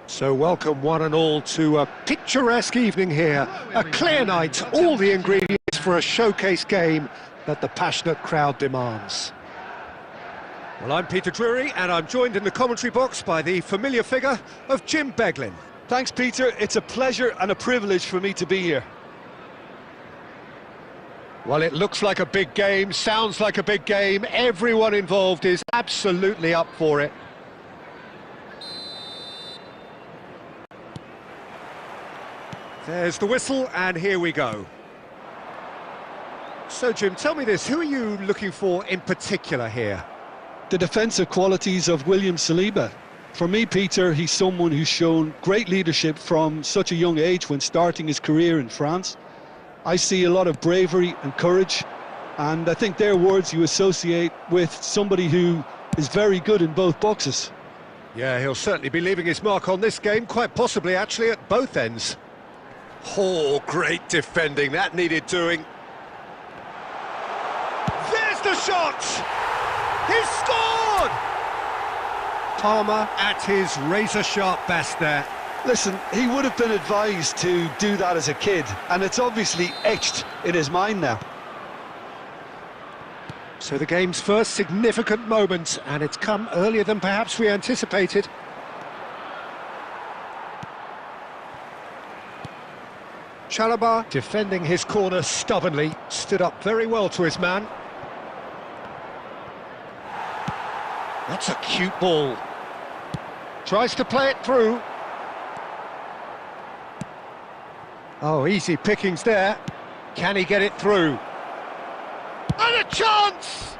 So welcome one and all to a picturesque evening here, a clear night, all the ingredients for a showcase game that the passionate crowd demands. Well, I'm Peter Drury and I'm joined in the commentary box by the familiar figure of Jim Beglin. Thanks, Peter. It's a pleasure and a privilege for me to be here. Well, it looks like a big game, sounds like a big game, everyone involved is absolutely up for it. There's the whistle, and here we go. So, Jim, tell me this, who are you looking for in particular here? The defensive qualities of William Saliba. For me, Peter, he's someone who's shown great leadership from such a young age when starting his career in France. I see a lot of bravery and courage, and I think they're words you associate with somebody who is very good in both boxes. Yeah, he'll certainly be leaving his mark on this game, quite possibly actually at both ends. Oh, great defending, that needed doing. There's the shot! He's scored! Palmer at his razor-sharp best there. Listen, he would have been advised to do that as a kid, and it's obviously etched in his mind now. So the game's first significant moment, and it's come earlier than perhaps we anticipated. Chalobah, defending his corner stubbornly, stood up very well to his man. That's a cute ball. Tries to play it through. Oh, easy pickings there. Can he get it through? And a chance!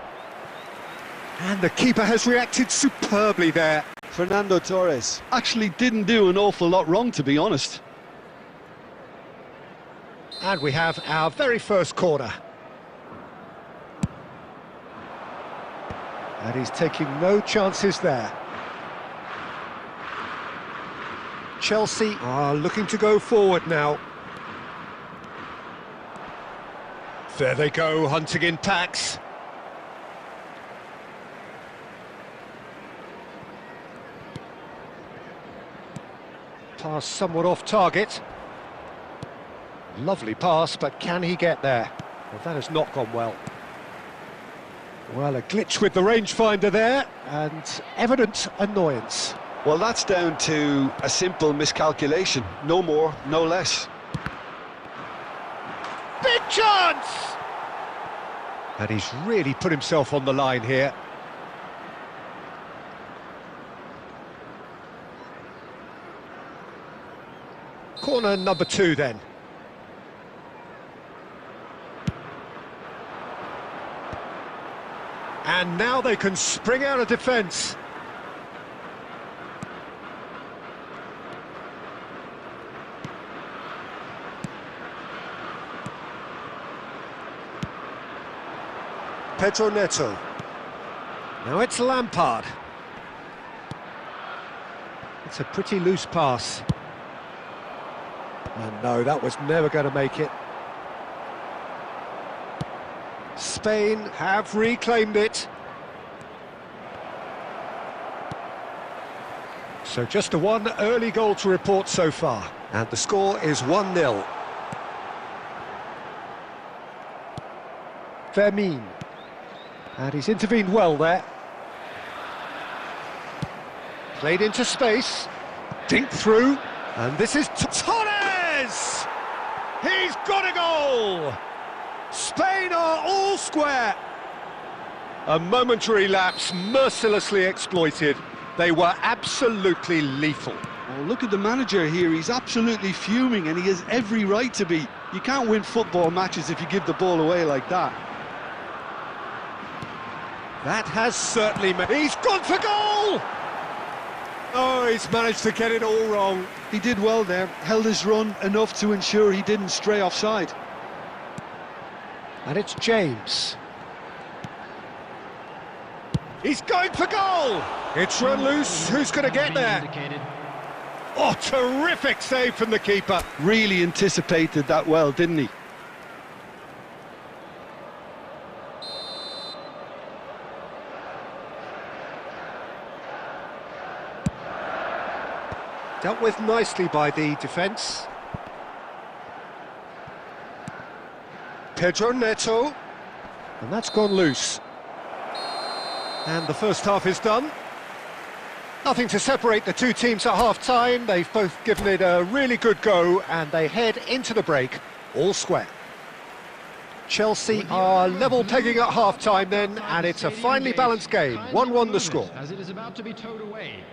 And the keeper has reacted superbly there. Fernando Torres actually didn't do an awful lot wrong, to be honest. And we have our very first corner. And he's taking no chances there. Chelsea are looking to go forward now. There they go, hunting in packs. Pass somewhat off target. Lovely pass, but can he get there? Well, that has not gone well. Well, a glitch with the rangefinder there, and evident annoyance. Well, that's down to a simple miscalculation. No more, no less. Big chance! And he's really put himself on the line here. Corner number 2 then. And now they can spring out of defence. Pedro Neto. Now it's Lampard. It's a pretty loose pass. And no, that was never going to make it. Spain have reclaimed it. So just a one early goal to report so far. And the score is 1-0. Vermeer. And he's intervened well there. Played into space. Dinked through. And this is Torres! He's got a goal! Spain are all square. A momentary lapse mercilessly exploited. They were absolutely lethal. Oh, look at the manager here. He's absolutely fuming, and he has every right to be. You can't win football matches if you give the ball away like that. That has certainly made... He's gone for goal! Oh, he's managed to get it all wrong. He did well there, held his run enough to ensure he didn't stray offside. And it's James. He's going for goal! It's run loose, who's going to get there? Oh, terrific save from the keeper. Really anticipated that well, didn't he? Dealt with nicely by the defence. Pedro Neto. And that's gone loose. And the first half is done. Nothing to separate the two teams at half-time. They've both given it a really good go, and they head into the break all square. Chelsea are level pegging at half-time then, and it's a finely balanced game. 1-1 the score. As it is about to be towed away.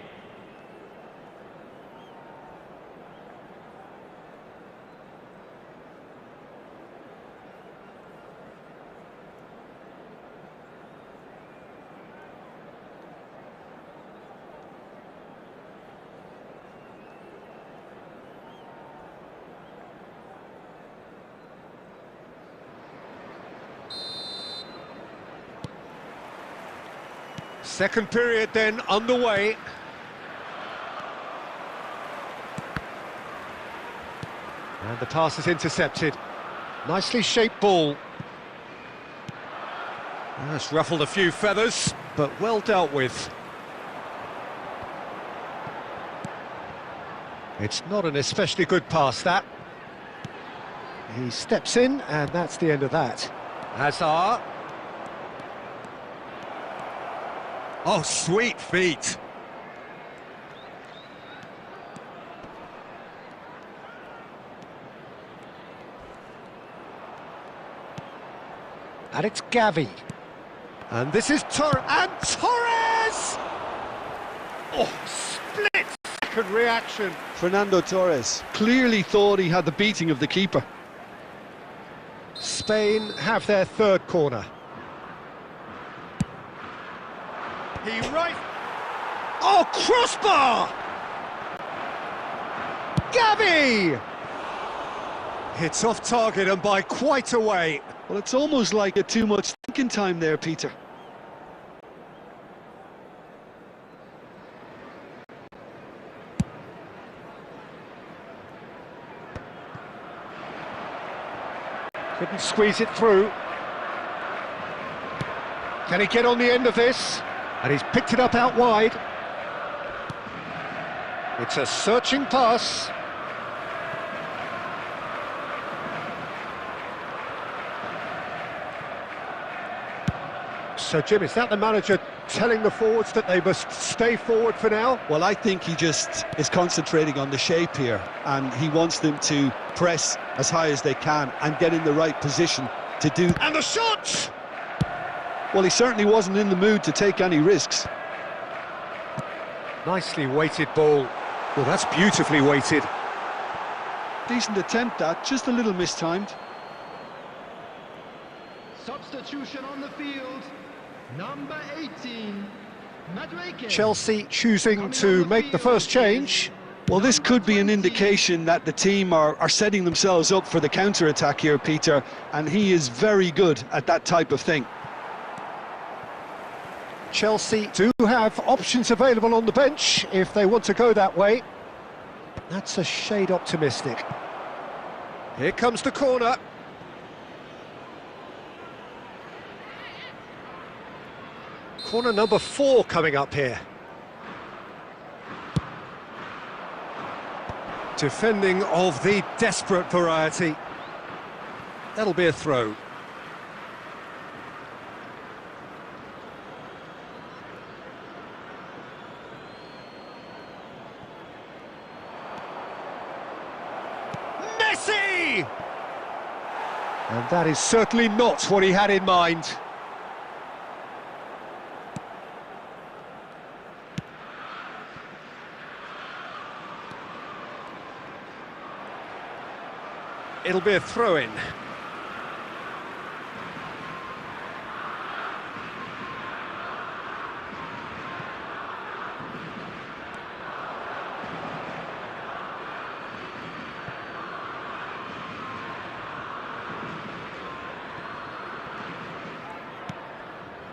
Second period then underway. And the pass is intercepted. Nicely shaped ball. That's ruffled a few feathers, but well dealt with. It's not an especially good pass, that. He steps in, and that's the end of that. Hazard. Oh, sweet feet. And it's Gavi. And this is Torres. And Torres! Oh, split-second reaction. Fernando Torres clearly thought he had the beating of the keeper. Spain have their third corner. He right. Oh, crossbar! Gavi! Hits off target and by quite a way. Well, it's almost like too much thinking time there, Peter. Couldn't squeeze it through. Can he get on the end of this? And he's picked it up out wide. It's a searching pass. So, Jim, is that the manager telling the forwards that they must stay forward for now? Well, I think he just is concentrating on the shape here, and he wants them to press as high as they can and get in the right position to do. And the shot! Well, he certainly wasn't in the mood to take any risks. Nicely weighted ball. Well, that's beautifully weighted. Decent attempt, that, just a little mistimed. Substitution on the field. Number 18, Madueke. Chelsea choosing to make the first change. Well, this could be an indication that the team are setting themselves up for the counter-attack here, Peter, and he is very good at that type of thing. Chelsea do have options available on the bench if they want to go that way. That's a shade optimistic. Here comes the corner. Corner number 4 coming up here. Defending of the desperate variety. That'll be a throw. Messi! And that is certainly not what he had in mind. It'll be a throw-in.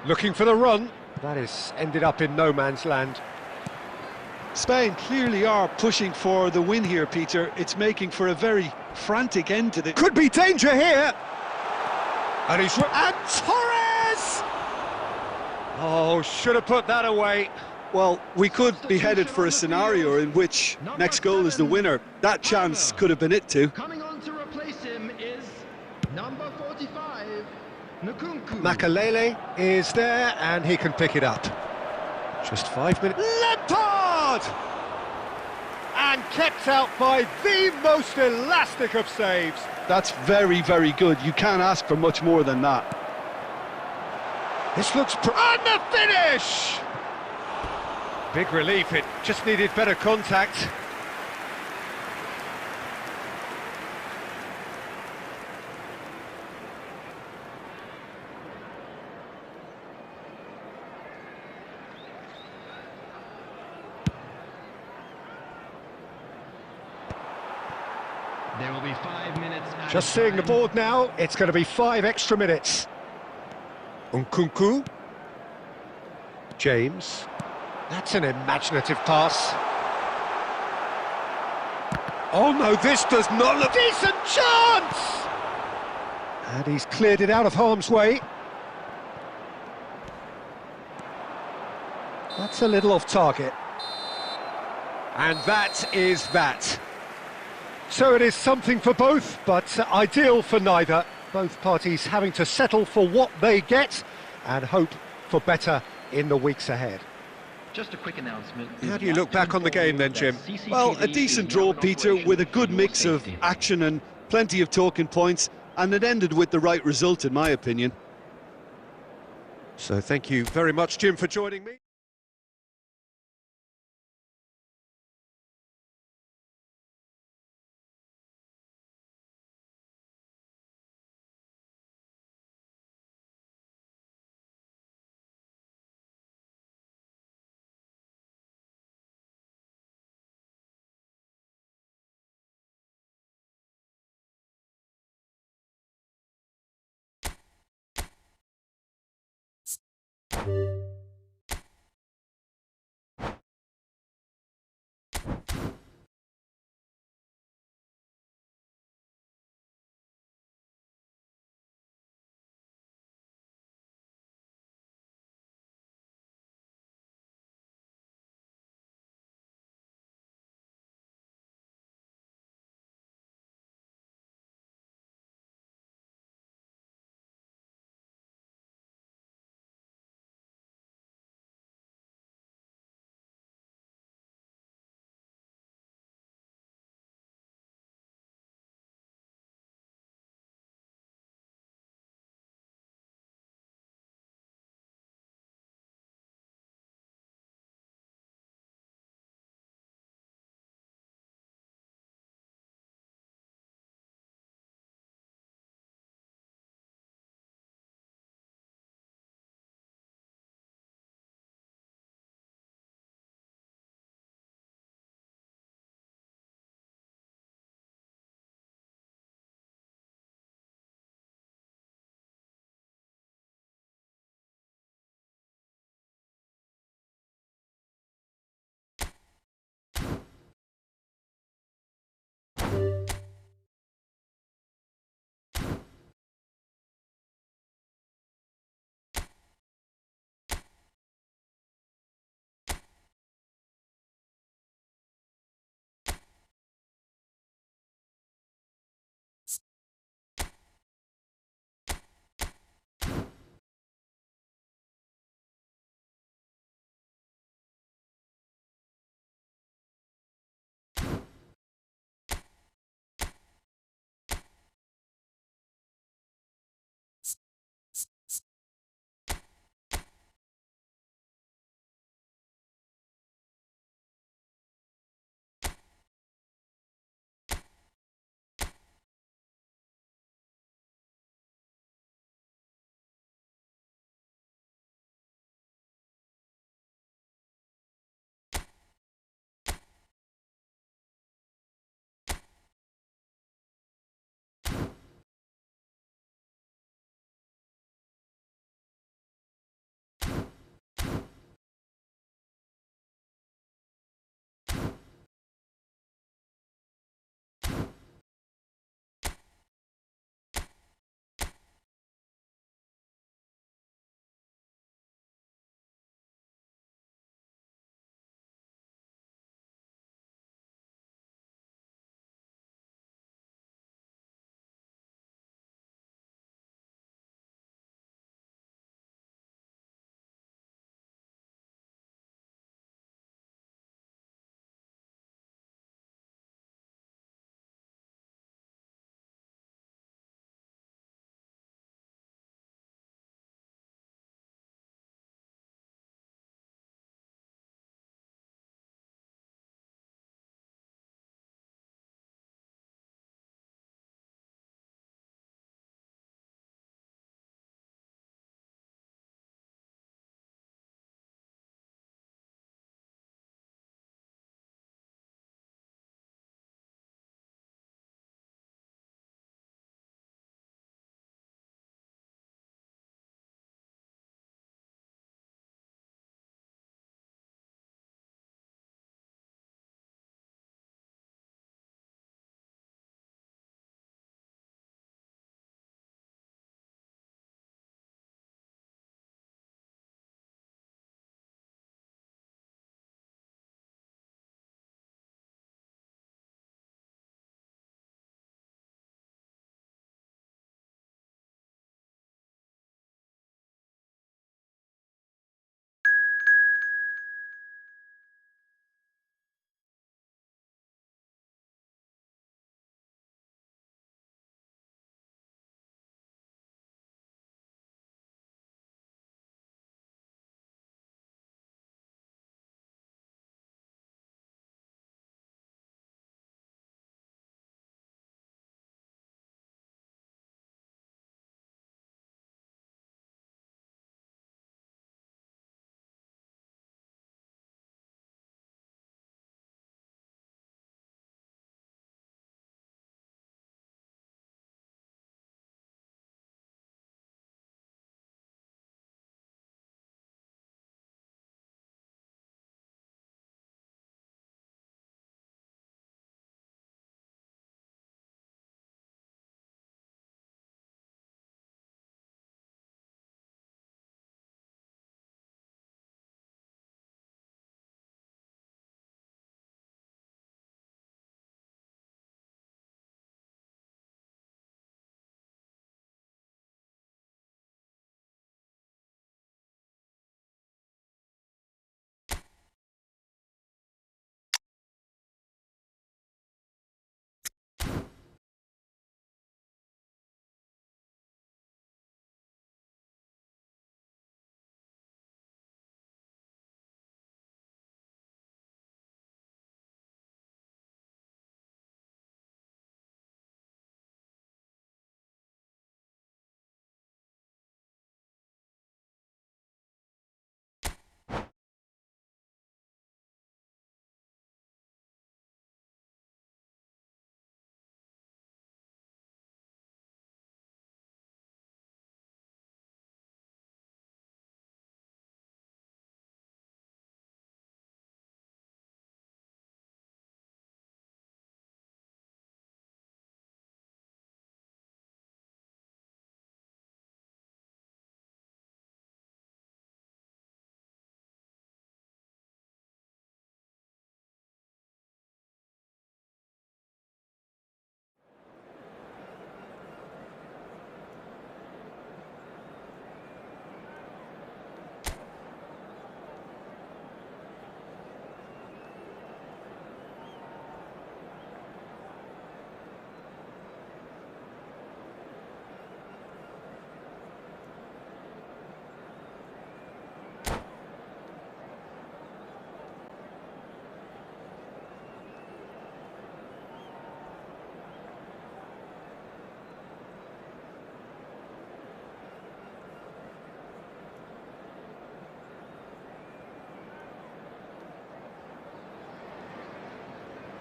Looking for the run. That is ended up in no man's land. Spain clearly are pushing for the win here, Peter. It's making for a very frantic end to the... Could be danger here! And he's... And Torres! Oh, should have put that away. Well, we could be headed for a scenario in which next goal is the winner. That chance could have been it too. Coming on to replace him is number 45, Nkunku. Makalele is there, and he can pick it up. Just 5 minutes. Lampard! And kept out by the most elastic of saves. That's very, very good. You can't ask for much more than that. This looks... and the finish! Big relief, it just needed better contact. There will be 5 minutes. Just seeing the board now, it's going to be 5 extra minutes. Nkunku. James. That's an imaginative pass. Oh no, this does not look... decent chance! And he's cleared it out of harm's way. That's a little off target. And that is that. So it is something for both, but ideal for neither. Both parties having to settle for what they get and hope for better in the weeks ahead. Just a quick announcement. How do you look back on the game then, Jim? Well, a decent draw, Peter, with a good mix of action and plenty of talking points, and it ended with the right result, in my opinion. So thank you very much, Jim, for joining me.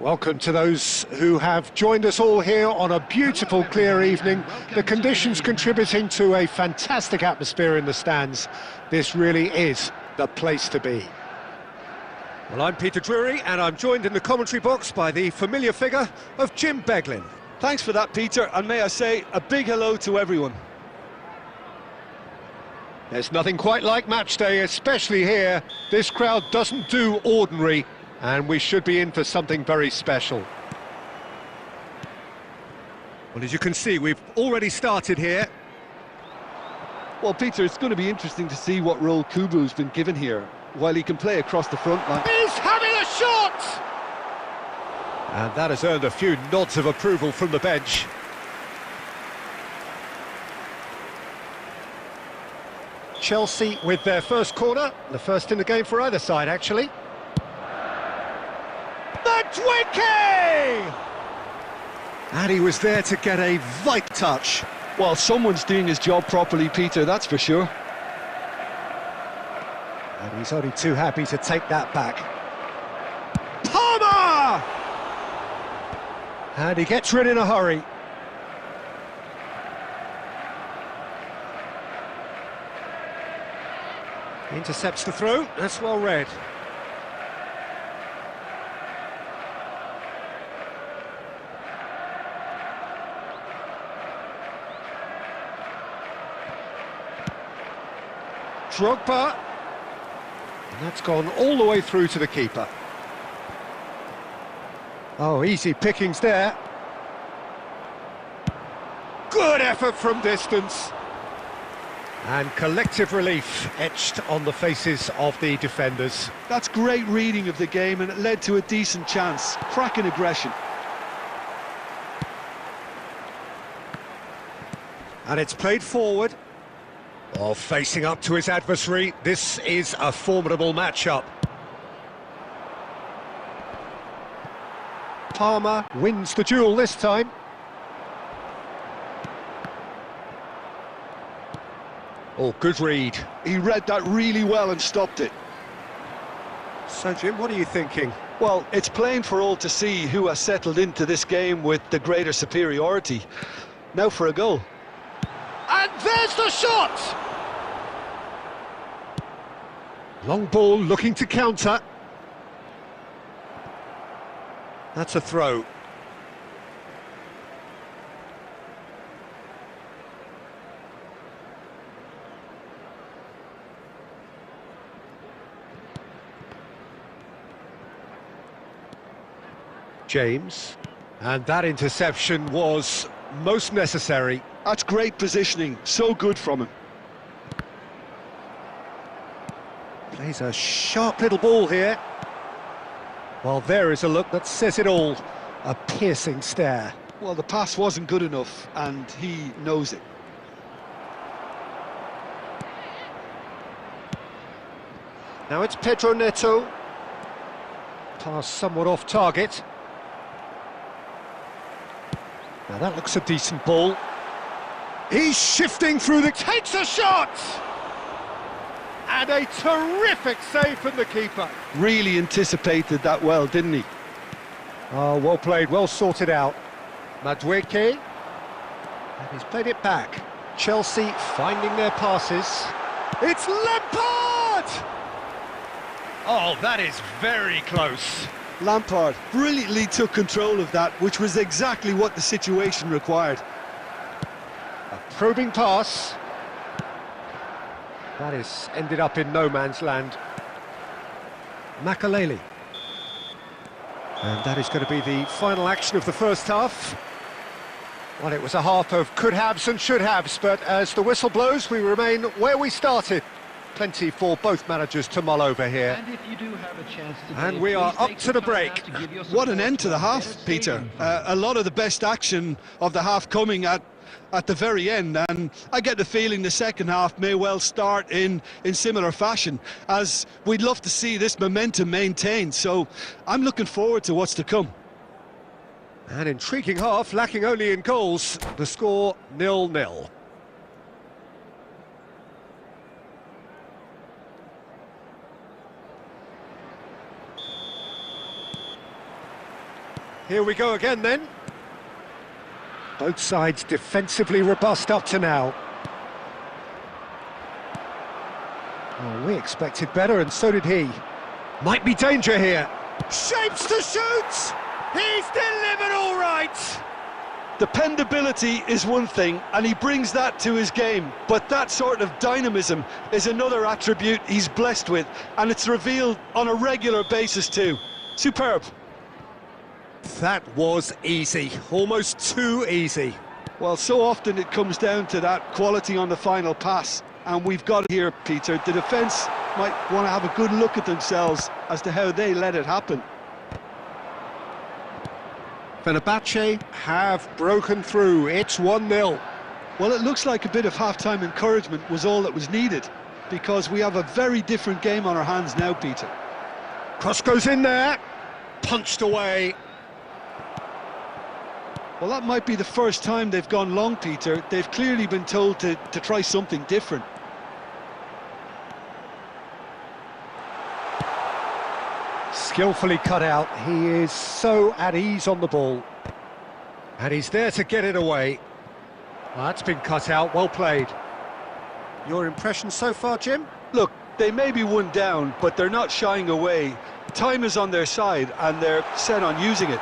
Welcome to those who have joined us all here on a beautiful, clear evening. The conditions contributing to a fantastic atmosphere in the stands. This really is the place to be. Well, I'm Peter Drury, and I'm joined in the commentary box by the familiar figure of Jim Beglin. Thanks for that, Peter, and may I say a big hello to everyone. There's nothing quite like match day, especially here. This crowd doesn't do ordinary, and we should be in for something very special. Well, as you can see, we've already started here. Well, Peter, it's going to be interesting to see what role Kubu's been given here, while he can play across the front line. He's having a shot! And that has earned a few nods of approval from the bench. Chelsea with their first corner, the first in the game for either side, actually. Twinkie! And he was there to get a vital touch. Well, someone's doing his job properly, Peter, that's for sure. And he's only too happy to take that back. Palmer! And he gets rid in a hurry. Intercepts the throw, that's well read. Drogba, and that's gone all the way through to the keeper. Oh, easy pickings there. Good effort from distance. And collective relief etched on the faces of the defenders. That's great reading of the game, and it led to a decent chance. Cracking aggression. And it's played forward. Oh, facing up to his adversary, this is a formidable matchup. Palmer wins the duel this time. Oh, good read. He read that really well and stopped it. So, Jim, what are you thinking? Well, it's plain for all to see who has settled into this game with the greater superiority. Now for a goal. And there's the shot! Long ball looking to counter. That's a throw. James. And that interception was most necessary. That's great positioning, so good from him. Plays a sharp little ball here. Well, there is a look that says it all. A piercing stare. Well, the pass wasn't good enough, and he knows it. Now it's Pedro Neto. Pass somewhat off target. Now that looks a decent ball. He's shifting through the... Takes a shot! And a terrific save from the keeper. Really anticipated that well, didn't he? Oh, well played, well sorted out. Madueke. And he's played it back. Chelsea finding their passes. It's Lampard! Oh, that is very close. Lampard brilliantly took control of that, which was exactly what the situation required. A probing pass. That is ended up in no man's land. Makaleli. And that is going to be the final action of the first half. Well, it was a half of could-haves and should-haves, but as the whistle blows, we remain where we started. Plenty for both managers to mull over here. And if you do have a chance today, And we are up to the break. What an end to the half, Peter. A lot of the best action of the half coming at the very end, and I get the feeling the second half may well start in similar fashion, as we'd love to see this momentum maintained, so I'm looking forward to what's to come. An intriguing half, lacking only in goals. The score 0-0. Here we go again then. Both sides defensively robust up to now. Oh, we expected better, and so did he. Might be danger here. Shapes to shoot! He's delivered all right! Dependability is one thing, and he brings that to his game, but that sort of dynamism is another attribute he's blessed with, and it's revealed on a regular basis too. Superb. That was easy, almost too easy. Well, so often it comes down to that quality on the final pass, and we've got it here, Peter. The defence might want to have a good look at themselves as to how they let it happen. Fenerbahce have broken through. It's 1-0. Well, it looks like a bit of half-time encouragement was all that was needed, because we have a very different game on our hands now, Peter. Cross goes in there, punched away. Well, that might be the first time they've gone long, Peter. They've clearly been told to try something different. Skillfully cut out. He is so at ease on the ball. And he's there to get it away. Well, that's been cut out, well played. Your impression so far, Jim? Look, they may be one down, but they're not shying away. Time is on their side, and they're set on using it.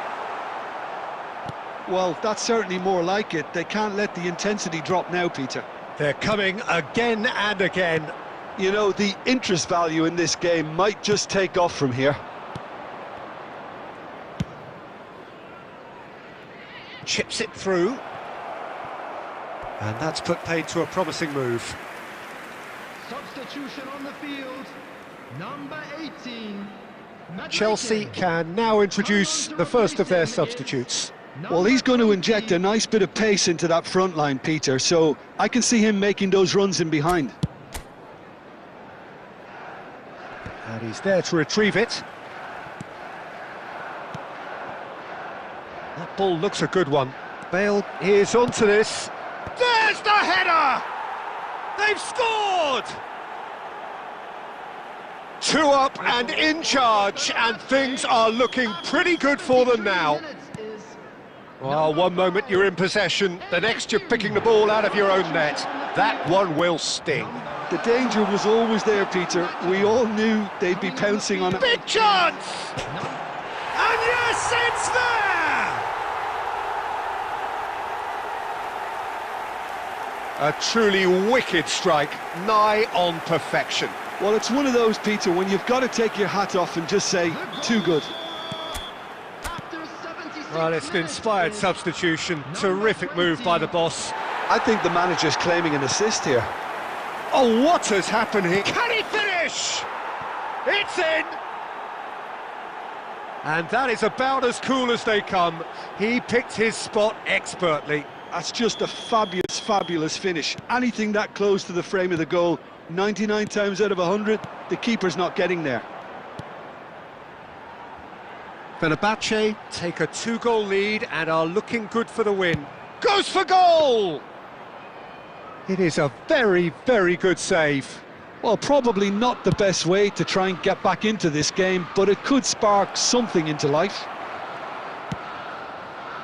Well, that's certainly more like it. They can't let the intensity drop now, Peter. They're coming again and again. You know, the interest value in this game might just take off from here. Chips it through. And that's put paid to a promising move. Substitution on the field. Number 18. Chelsea can now introduce the first of their substitutes. Well, he's going to inject a nice bit of pace into that front line, Peter, so I can see him making those runs in behind. And he's there to retrieve it. That ball looks a good one. Bale is onto this. There's the header! They've scored! 2 up and in charge, and things are looking pretty good for them now. Well, one moment you're in possession, the next you're picking the ball out of your own net. That one will sting. The danger was always there, Peter. We all knew they'd be pouncing on it. Big chance! And yes, it's there! A truly wicked strike, nigh on perfection. Well, it's one of those, Peter, when you've got to take your hat off and just say, too good. Well, it's an inspired substitution. Terrific move by the boss. I think the manager's claiming an assist here. Oh, what has happened here? Can he finish? It's in! And that is about as cool as they come. He picked his spot expertly. That's just a fabulous, fabulous finish. Anything that close to the frame of the goal, 99 times out of 100, the keeper's not getting there. Fenerbahce take a 2-goal lead and are looking good for the win. Goes for goal! It is a very, very good save. Well, probably not the best way to try and get back into this game, but it could spark something into life.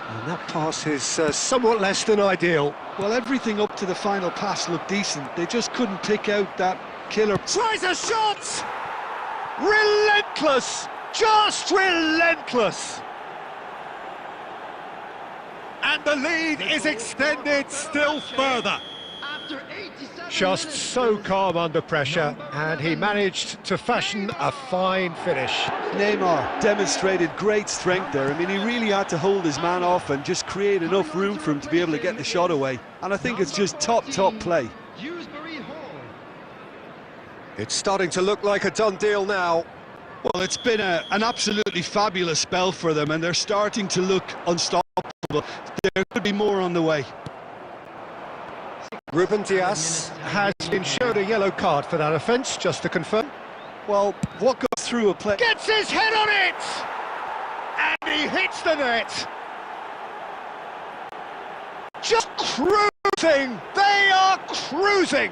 And that pass is somewhat less than ideal. Well, everything up to the final pass looked decent. They just couldn't pick out that killer. Tries a shot! Relentless! Just relentless! And the lead is extended still further. Just so calm under pressure, and he managed to fashion a fine finish. Neymar demonstrated great strength there. I mean, he really had to hold his man off and just create enough room for him to be able to get the shot away. And I think it's just top play. It's starting to look like a done deal now. Well, it's been an absolutely fabulous spell for them, and they're starting to look unstoppable. There could be more on the way. Ruben Dias has been showed a yellow card for that offence, just to confirm. Well, what goes through a play... Gets his head on it! And he hits the net! Just cruising! They are cruising!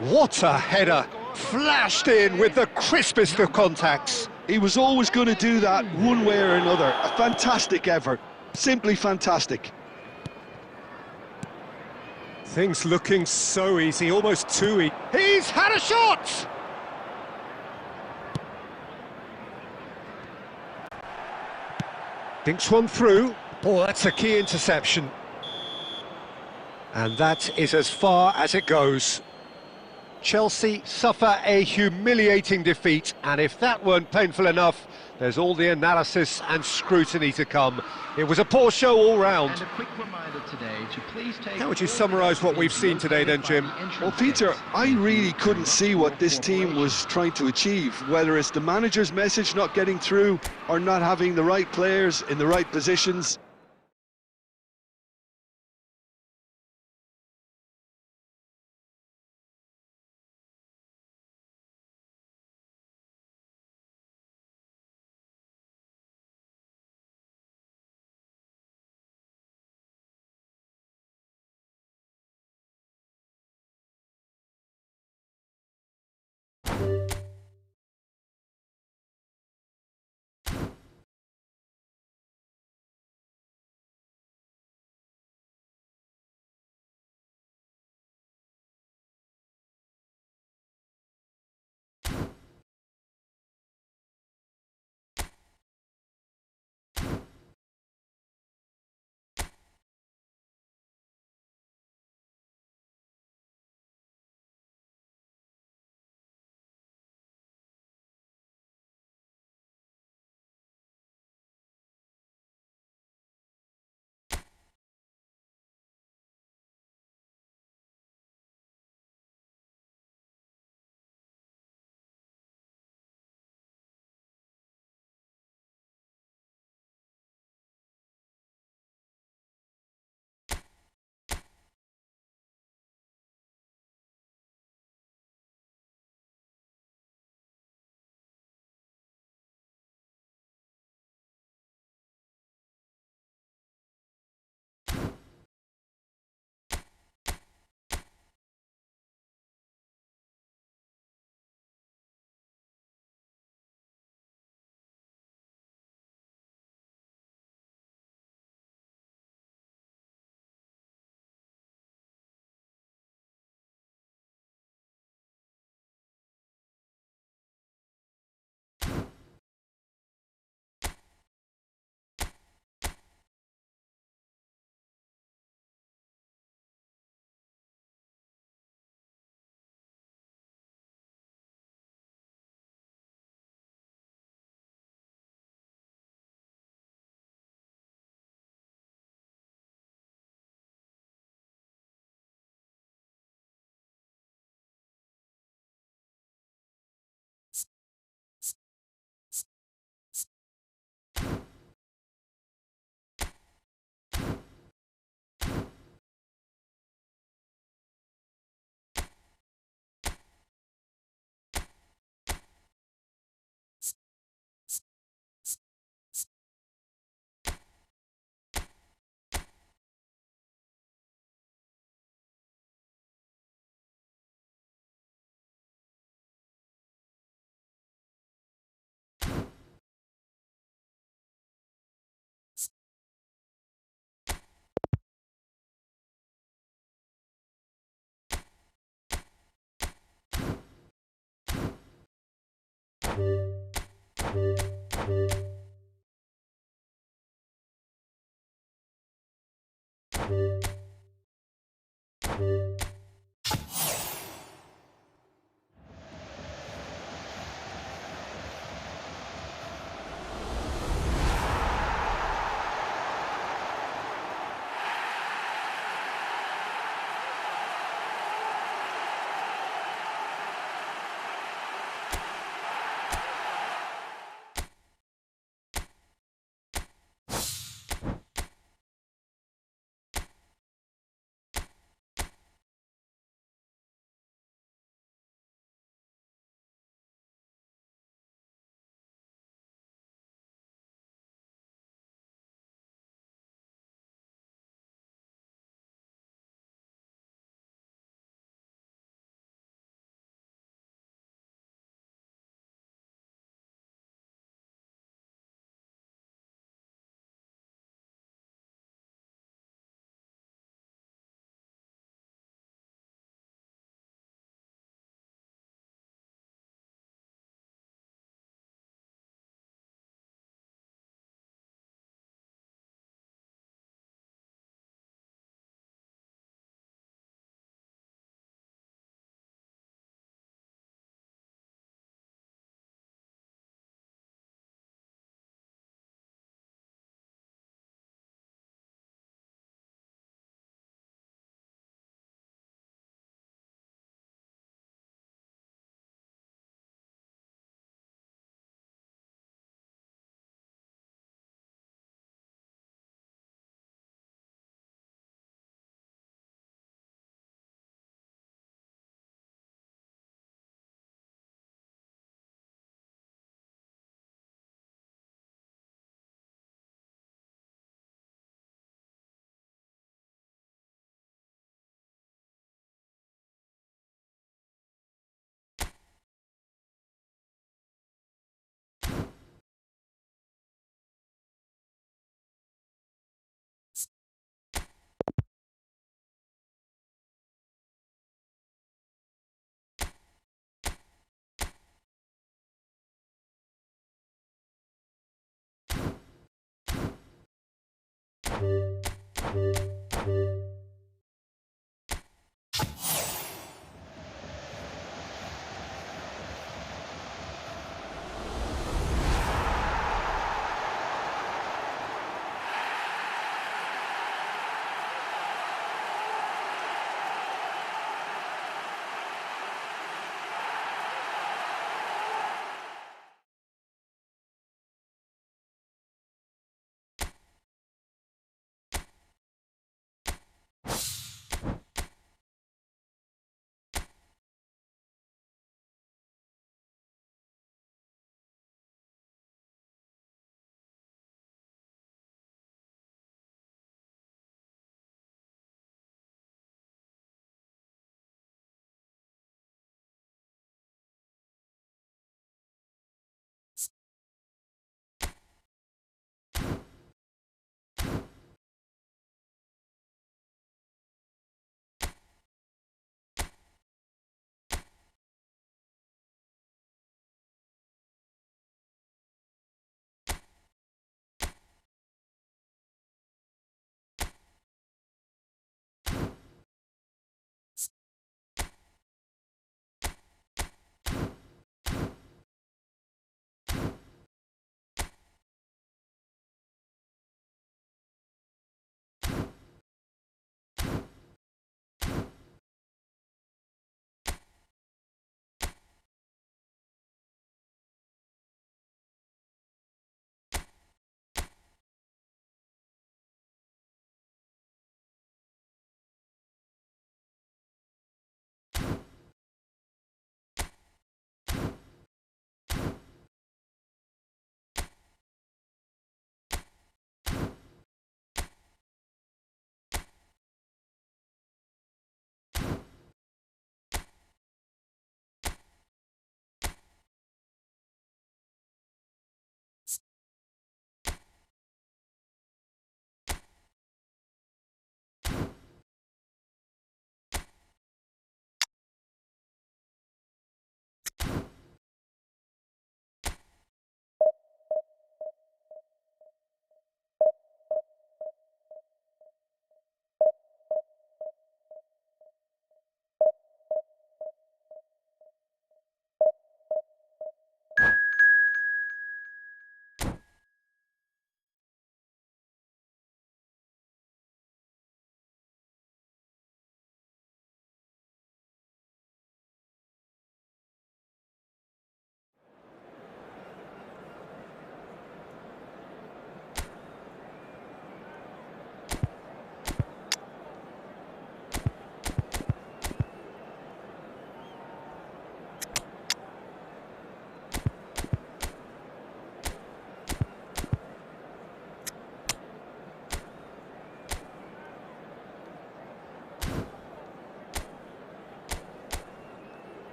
What a header! Flashed in with the crispest of contacts. He was always going to do that one way or another. A fantastic effort, simply fantastic. Things looking so easy, almost too easy. He's had a shot! Dinks one through. Oh, that's a key interception. And that is as far as it goes. Chelsea suffer a humiliating defeat, and if that weren't painful enough, there's all the analysis and scrutiny to come. It was a poor show all round. And a quick reminder today to please take... How would you summarise what we've seen today then, Jim? Well, Peter, I really couldn't see what this team was trying to achieve, whether it's the manager's message not getting through or not having the right players in the right positions.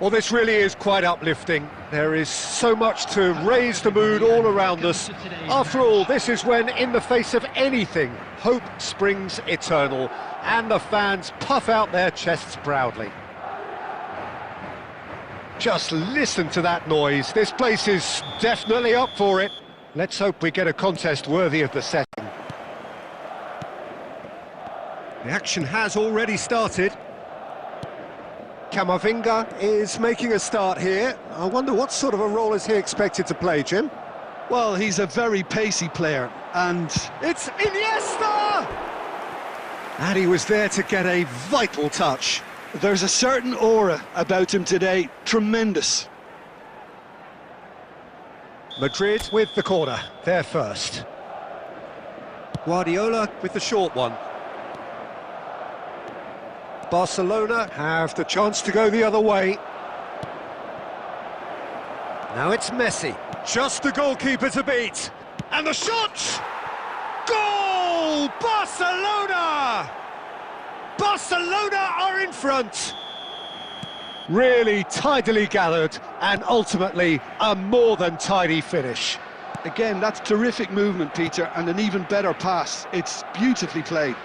Well, this really is quite uplifting. There is so much to raise the mood all around us. After all, this is when, in the face of anything, hope springs eternal, and the fans puff out their chests proudly. Just listen to that noise. This place is definitely up for it. Let's hope we get a contest worthy of the setting. The action has already started. Camavinga is making a start here. I wonder what sort of a role is he expected to play, Jim? Well, he's a very pacey player, and It's Iniesta! And he was there to get a vital touch. there's a certain aura about him today. Tremendous. Madrid with the corner, they're first. Guardiola with the short one. Barcelona have the chance to go the other way. Now it's Messi. Just the goalkeeper to beat. And the shot! Goal! Barcelona! Barcelona are in front. Really tidily gathered and ultimately a more than tidy finish. Again, that's terrific movement, Peter, and an even better pass. It's beautifully played.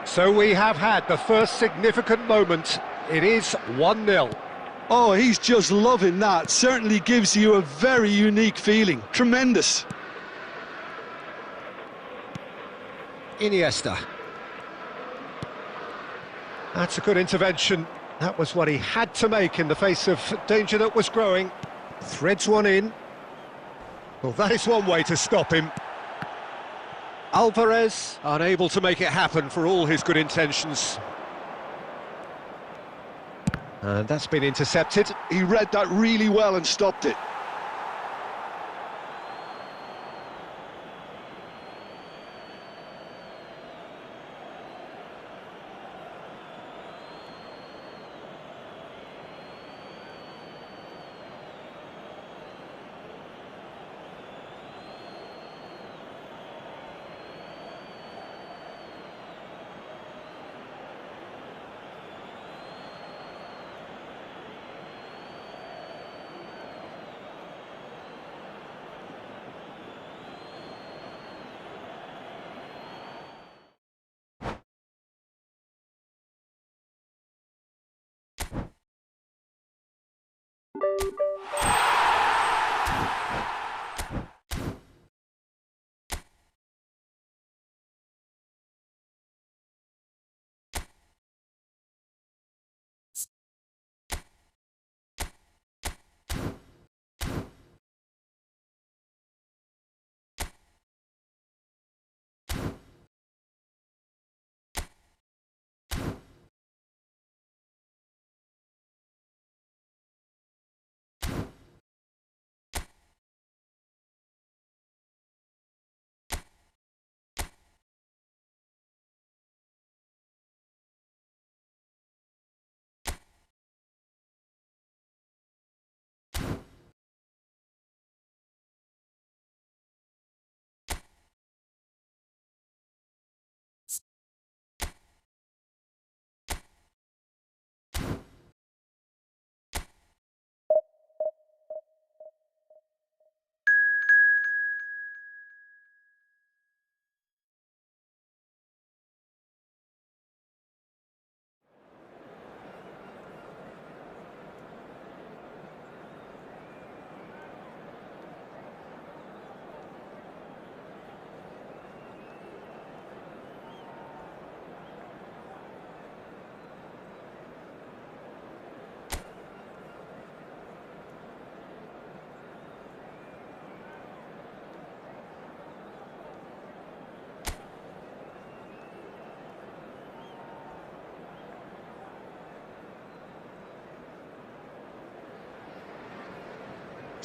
So we have had the first significant moment. It is 1-0. Oh, he's just loving that. Certainly gives you a very unique feeling. Tremendous. Iniesta. That's a good intervention. That was what he had to make in the face of danger that was growing. Threads one in. Well, that is one way to stop him. Alvarez, unable to make it happen for all his good intentions. And that's been intercepted. He read that really well and stopped it.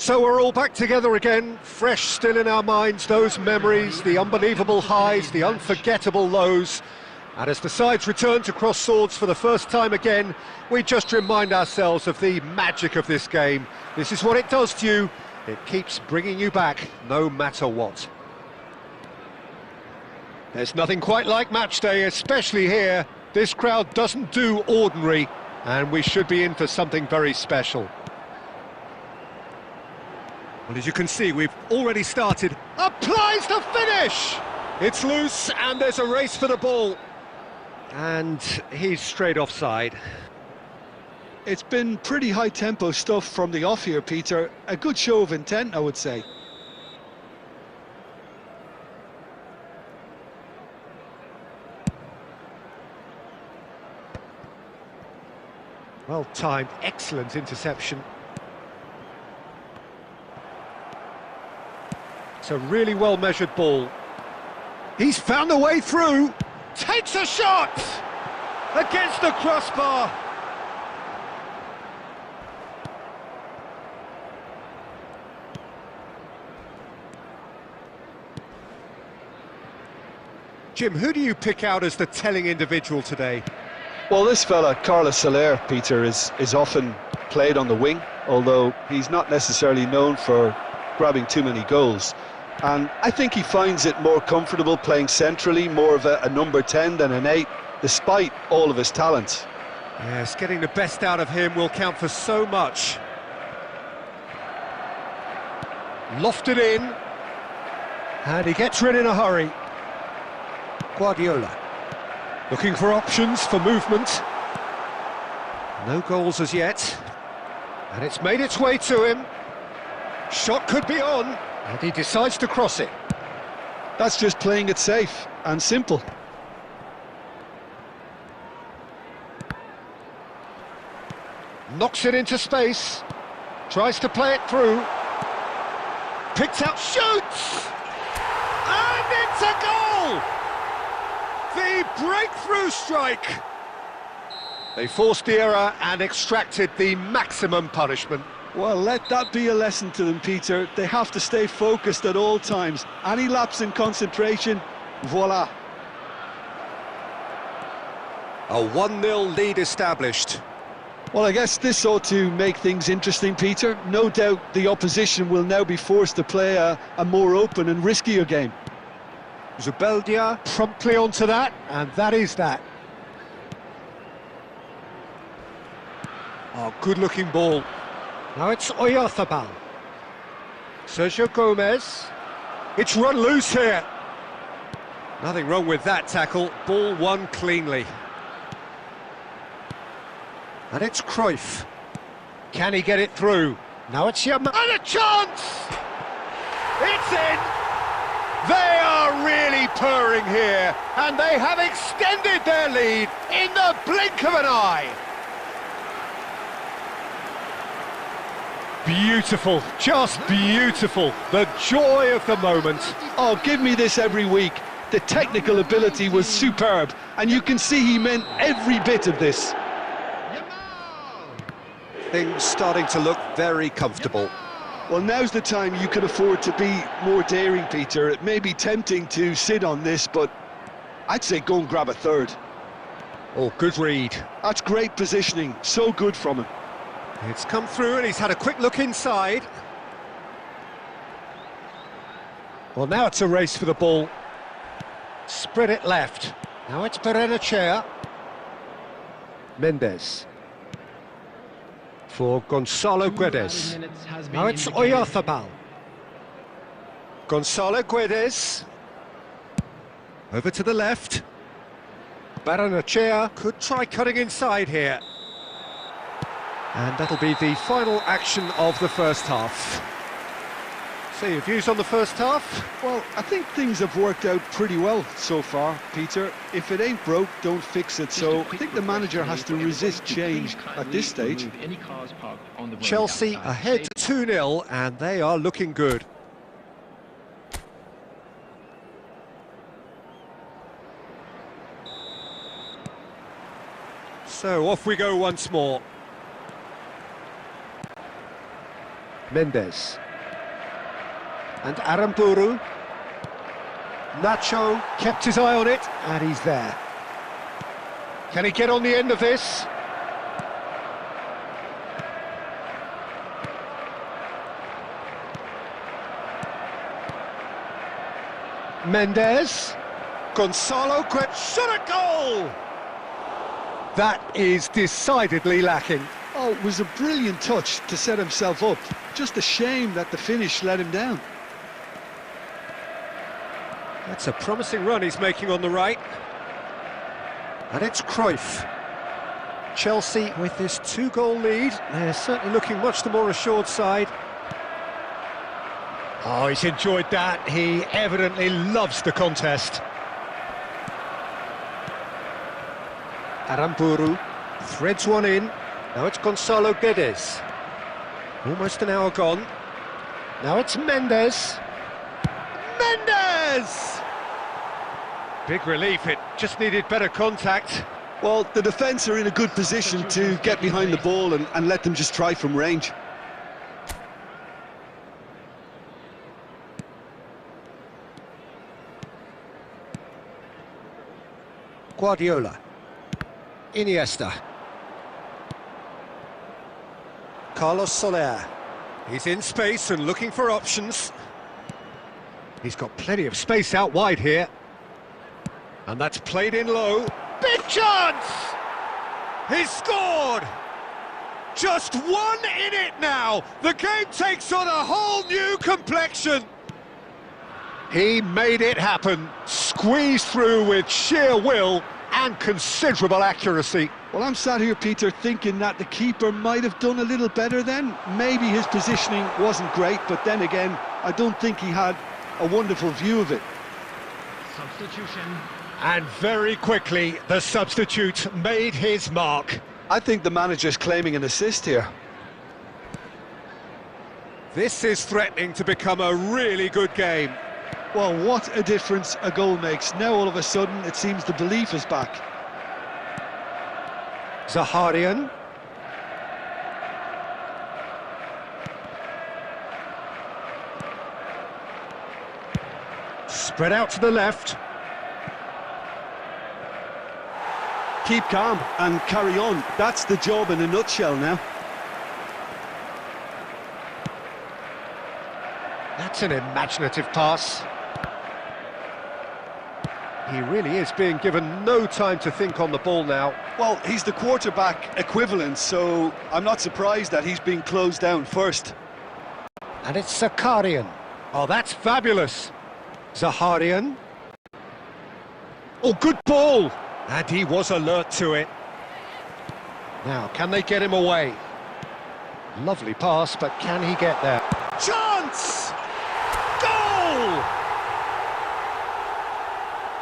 So we're all back together again, fresh still in our minds, those memories, the unbelievable highs, the unforgettable lows. And as the sides return to cross swords for the first time again, we just remind ourselves of the magic of this game. This is what it does to you. It keeps bringing you back, no matter what. There's nothing quite like match day, especially here. This crowd doesn't do ordinary, and we should be in for something very special. Well, as you can see, we've already started. Applies the finish! It's loose, and there's a race for the ball. And he's straight offside. It's been pretty high-tempo stuff from the off here, Peter. A good show of intent, I would say. Well timed, excellent interception. It's a really well-measured ball. He's found a way through. Takes a shot! Against the crossbar. Jim, who do you pick out as the telling individual today? Well, this fella, Carlos Soler, Peter, is often played on the wing, although he's not necessarily known for grabbing too many goals. And I think he finds it more comfortable playing centrally, more of a number 10 than an 8, despite all of his talents. Yes, getting the best out of him will count for so much. Lofted in, and he gets rid in a hurry. Guardiola, looking for options for movement. No goals as yet, and it's made its way to him. Shot could be on, and he decides to cross it. That's just playing it safe and simple. Knocks it into space, tries to play it through. Picks out, shoots! And it's a goal! The breakthrough strike! They forced the error and extracted the maximum punishment. Well, let that be a lesson to them, Peter. They have to stay focused at all times. Any lapse in concentration, voila. A 1-0 lead established. Well, I guess this ought to make things interesting, Peter. No doubt the opposition will now be forced to play a more open and riskier game. Zubeldia promptly onto that, and that is that. Oh, good-looking ball. Now it's Oyarzabal. Sergio Gomez. It's run loose here. Nothing wrong with that tackle. Ball won cleanly. And it's Cruyff. Can he get it through? Now it's Yama. And a chance! It's in! They are really purring here, and they have extended their lead in the blink of an eye. Beautiful, just beautiful. The joy of the moment. Oh, give me this every week. The technical ability was superb, and you can see he meant every bit of this. Things starting to look very comfortable. Well, now's the time you can afford to be more daring, Peter. It may be tempting to sit on this, but I'd say go and grab a third. Oh, good read. That's great positioning, so good from him. It's come through and he's had a quick look inside. Well, now it's a race for the ball. Spread it left. Now it's Perenachea. Mendes. For Gonzalo Guedes. Now it's Oyarzabal. Gonzalo Guedes. Over to the left. Perenachea could try cutting inside here. And that'll be the final action of the first half. So your views on the first half? Well, I think things have worked out pretty well so far, Peter. If it ain't broke, don't fix it. So I think the manager has to resist change at this stage. Chelsea ahead 2-0, and they are looking good. So off we go once more. Mendes. And Aramburu. Nacho kept his eye on it, and he's there. Can he get on the end of this? Mendes. Gonzalo Guedes. Shot a goal! That is decidedly lacking. Oh, it was a brilliant touch to set himself up. Just a shame that the finish let him down. That's a promising run he's making on the right. And it's Cruyff. Chelsea with this 2-goal lead. They're certainly looking much the more assured side. Oh, he's enjoyed that. He evidently loves the contest. Aramburu threads one in. Now it's Gonzalo Guedes. Almost an hour gone. Now it's Mendes. Mendes! Big relief, it just needed better contact. Well, the defence are in a good position to get behind the ball and let them just try from range. Guardiola. Iniesta. Carlos Soler. He's in space and looking for options. He's got plenty of space out wide here. And that's played in low. Big chance! He's scored! Just 1 in it now! The game takes on a whole new complexion! He made it happen, squeezed through with sheer will and considerable accuracy. Well, I'm sat here, Peter, thinking that the keeper might have done a little better then. Maybe his positioning wasn't great, but then again, I don't think he had a wonderful view of it. Substitution. And very quickly, the substitute made his mark. I think the manager's claiming an assist here. This is threatening to become a really good game. Well, what a difference a goal makes. Now all of a sudden it seems the belief is back. Zaharian. Spread out to the left. Keep calm and carry on. That's the job in a nutshell now. That's an imaginative pass. He really is being given no time to think on the ball now. Well, he's the quarterback equivalent, so I'm not surprised that he's being closed down first. And it's Zaharian. Oh, that's fabulous. Zaharian. Oh, good ball! And he was alert to it. Now, can they get him away? Lovely pass, but can he get there? Chance! Goal!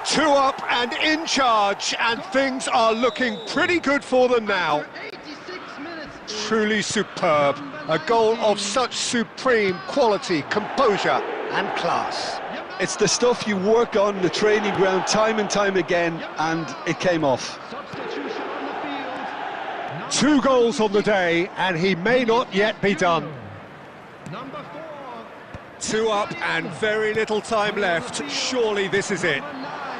2 up and in charge, and things are looking pretty good for them now. 86 minutes. Truly superb. A goal of such supreme quality, composure and class. It's the stuff you work on the training ground time and time again, and it came off. Substitution on the field. 2 goals on the day, and he may not yet be done. Number 4. 2 up and very little time left. Surely this is it.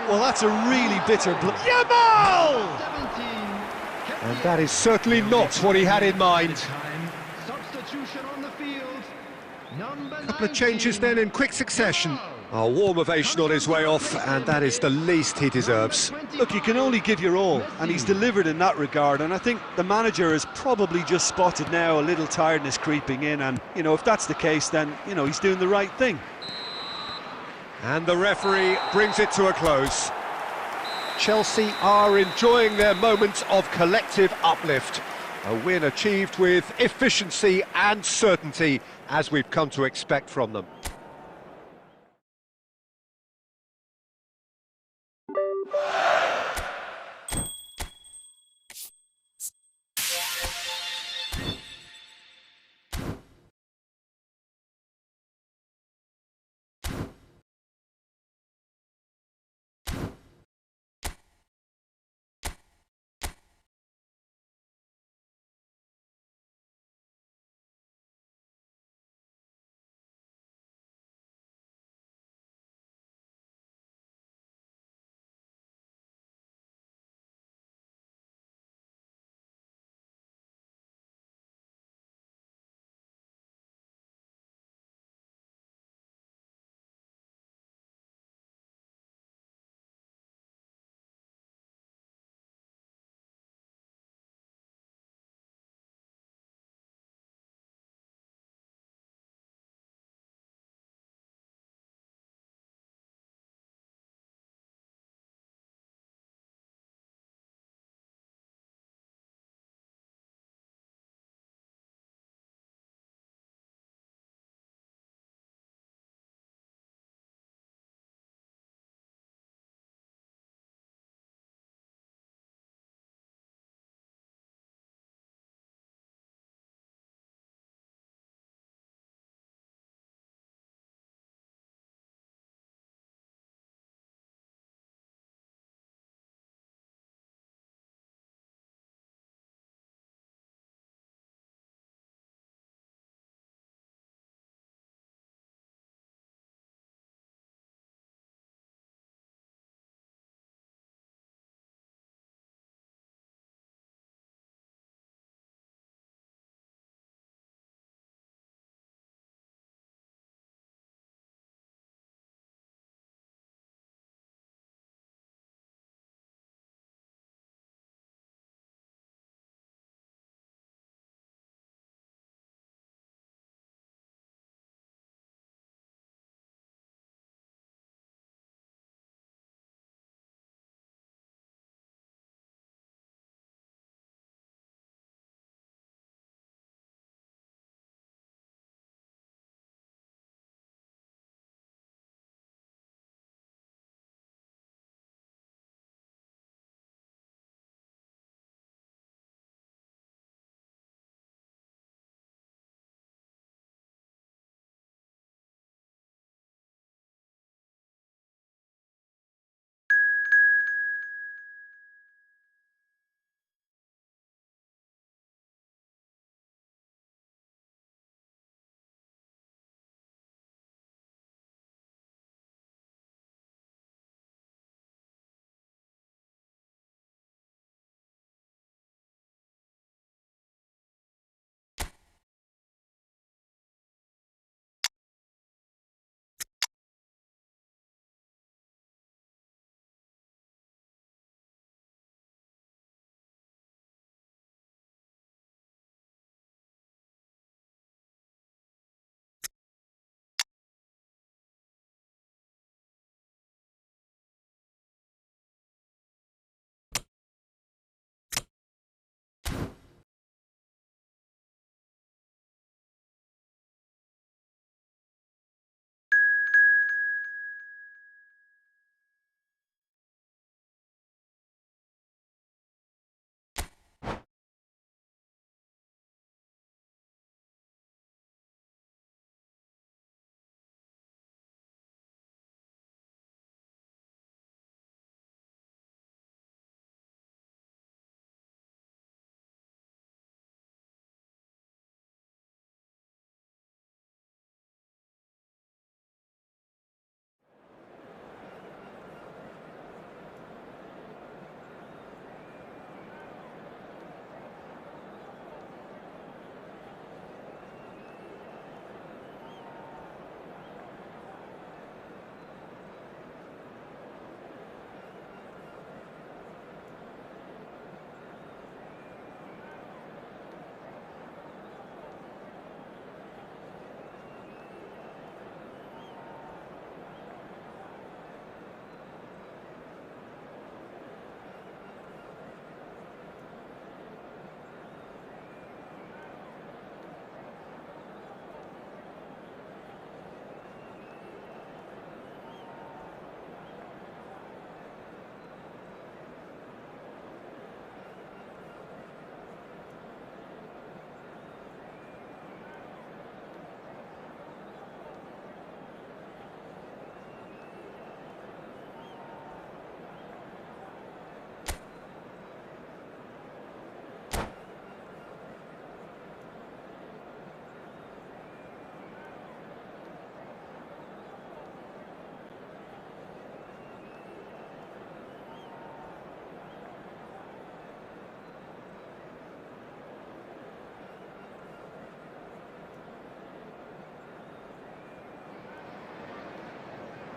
Well, that's a really bitter blow. Yamal! 17. And that is certainly not what he had in mind. Substitution on the field. Number A couple of changes then in quick succession. A warm ovation on his way off, and that is the least he deserves. Look, you can only give your all, and he's delivered in that regard, and I think the manager has probably just spotted now a little tiredness creeping in, and, you know, if that's the case, then, you know, he's doing the right thing. And the referee brings it to a close. Chelsea are enjoying their moment of collective uplift. A win achieved with efficiency and certainty, as we've come to expect from them.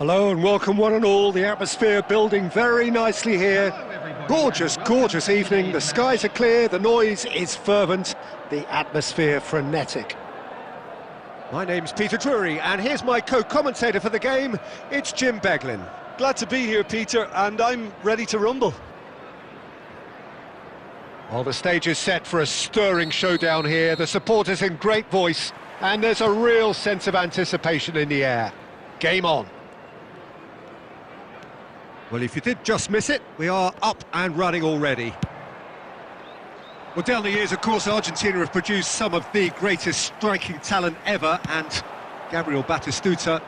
Hello and welcome one and all. The atmosphere building very nicely here. Gorgeous, gorgeous evening. The skies are clear, the noise is fervent, the atmosphere frenetic. My name's Peter Drury and here's my co-commentator for the game. It's Jim Beglin. Glad to be here, Peter, and I'm ready to rumble. Well, the stage is set for a stirring showdown here. The supporters in great voice and there's a real sense of anticipation in the air. Game on. Well, if you did just miss it, we are up and running already. Well, down the years, of course, Argentina have produced some of the greatest striking talent ever, and Gabriel Batistuta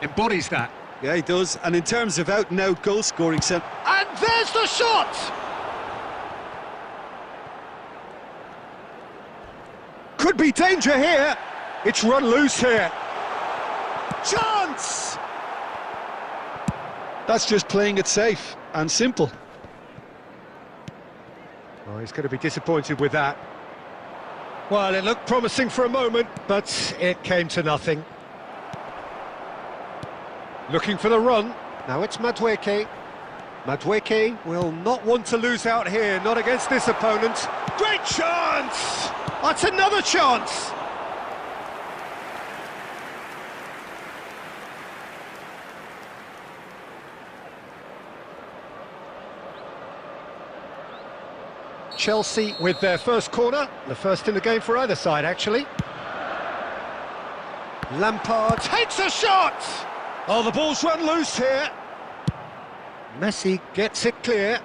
embodies that. Yeah, he does. And in terms of out-and-out goal-scoring... And there's the shot! Could be danger here. It's run loose here. Chance! That's just playing it safe and simple. Oh, he's going to be disappointed with that. Well, it looked promising for a moment, but it came to nothing. Looking for the run. Now it's Madueke. Madueke will not want to lose out here, not against this opponent. Great chance! That's another chance! Chelsea with their first corner, the first in the game for either side, actually. Lampard takes a shot! Oh, the ball's run loose here. Messi gets it clear.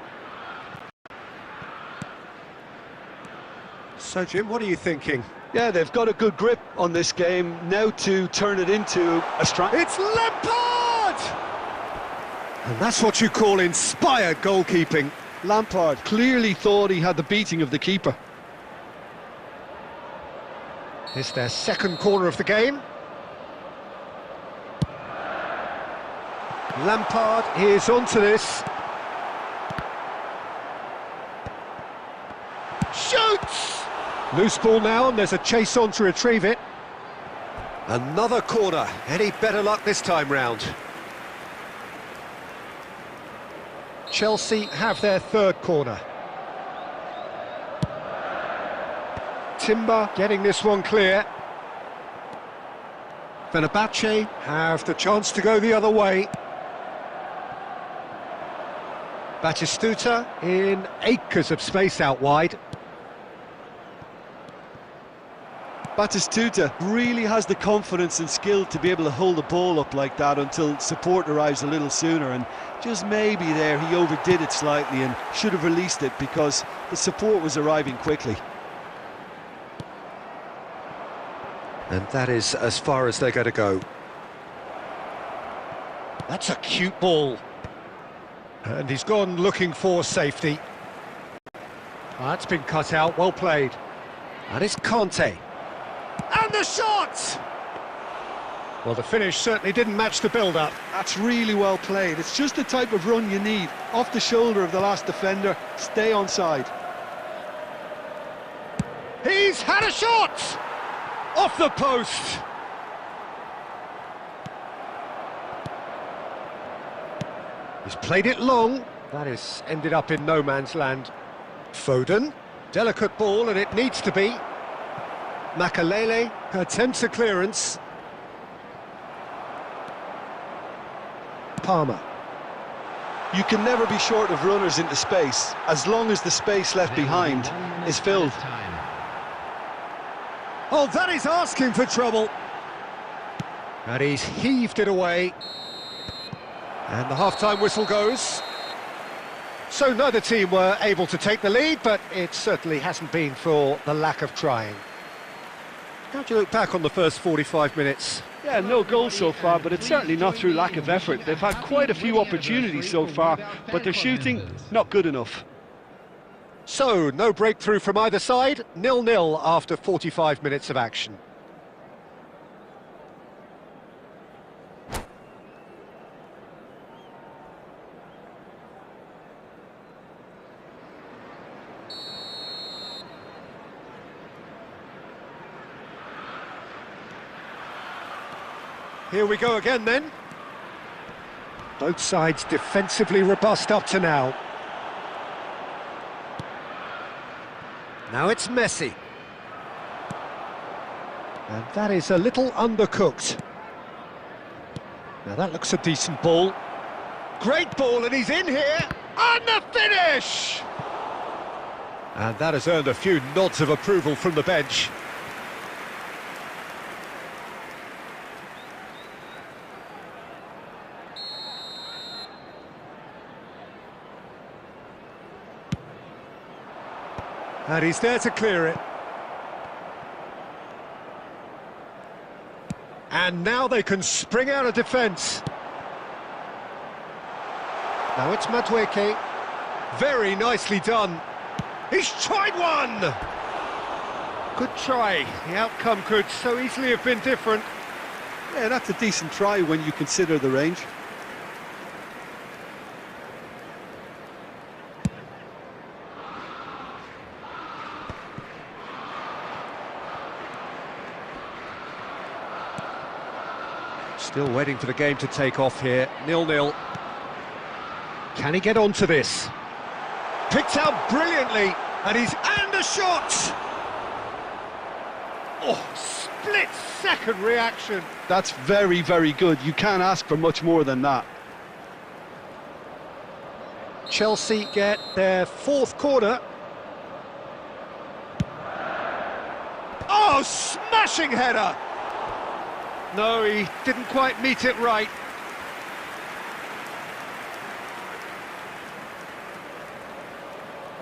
So, Jim, what are you thinking? Yeah, they've got a good grip on this game, now to turn it into a strike. It's Lampard! And that's what you call inspired goalkeeping. Lampard clearly thought he had the beating of the keeper. It's their second corner of the game. Lampard is onto this. Shoots! Loose ball now, and there's a chase on to retrieve it. Another corner. Any better luck this time round? Chelsea have their third corner. Timber getting this one clear. Fenerbahce have the chance to go the other way. Batistuta in acres of space out wide. Batistuta really has the confidence and skill to be able to hold the ball up like that until support arrives a little sooner, and just maybe there he overdid it slightly and should have released it because the support was arriving quickly. And that is as far as they're going to go. That's a cute ball. And he's gone looking for safety. That's been cut out, well played. And it's Conte. And the shot! Well, the finish certainly didn't match the build-up. That's really well played. It's just the type of run you need. Off the shoulder of the last defender, stay onside. He's had a shot! Off the post! He's played it long. That has ended up in no man's land. Foden, delicate ball, and it needs to be. Makalele attempts a clearance. Palmer. You can never be short of runners into space, as long as the space left behind is filled. Oh, that is asking for trouble. And he's heaved it away. And the half-time whistle goes. So neither team were able to take the lead, but it certainly hasn't been for the lack of trying. How do you look back on the first 45 minutes? Yeah, no goals so far, but it's certainly not through lack of effort. They've had quite a few opportunities so far, but their shooting, not good enough. So, no breakthrough from either side, 0-0 after 45 minutes of action. Here we go again then. Both sides defensively robust up to now. Now it's Messi. And that is a little undercooked. Now that looks a decent ball. Great ball, and he's in here. And the finish! And that has earned a few nods of approval from the bench. And he's there to clear it. And now they can spring out of defence. Now it's Madueke. Very nicely done. He's tried one! Good try. The outcome could so easily have been different. Yeah, that's a decent try when you consider the range. Still waiting for the game to take off here. 0-0. Can he get onto this? Picked out brilliantly, and a shot! Oh, split-second reaction. That's very, very good. You can't ask for much more than that. Chelsea get their fourth corner. Oh, smashing header! No, he didn't quite meet it right.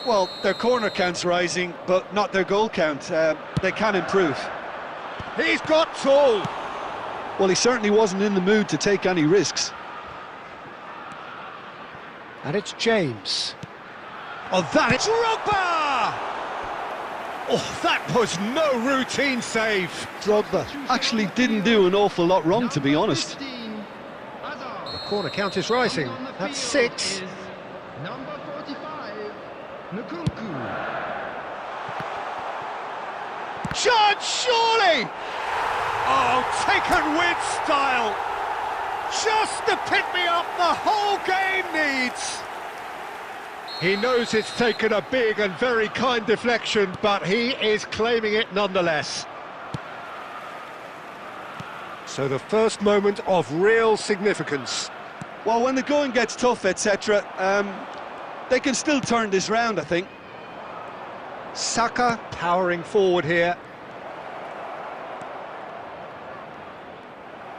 Well, their corner count's rising, but not their goal count. They can improve. He's got tall. Well, he certainly wasn't in the mood to take any risks. And it's James. Oh, that is Drogba! Oh, that was no routine save. Drogba actually didn't do an awful lot wrong, to be honest. The corner count is rising. That's 6. Number 45, Nkunku. Judge, surely! Oh, taken with style. Just to pick me up the whole game needs. He knows it's taken a big and very kind deflection, but he is claiming it nonetheless. So the first moment of real significance. Well, when the going gets tough, etc., they can still turn this round, I think. Saka powering forward here.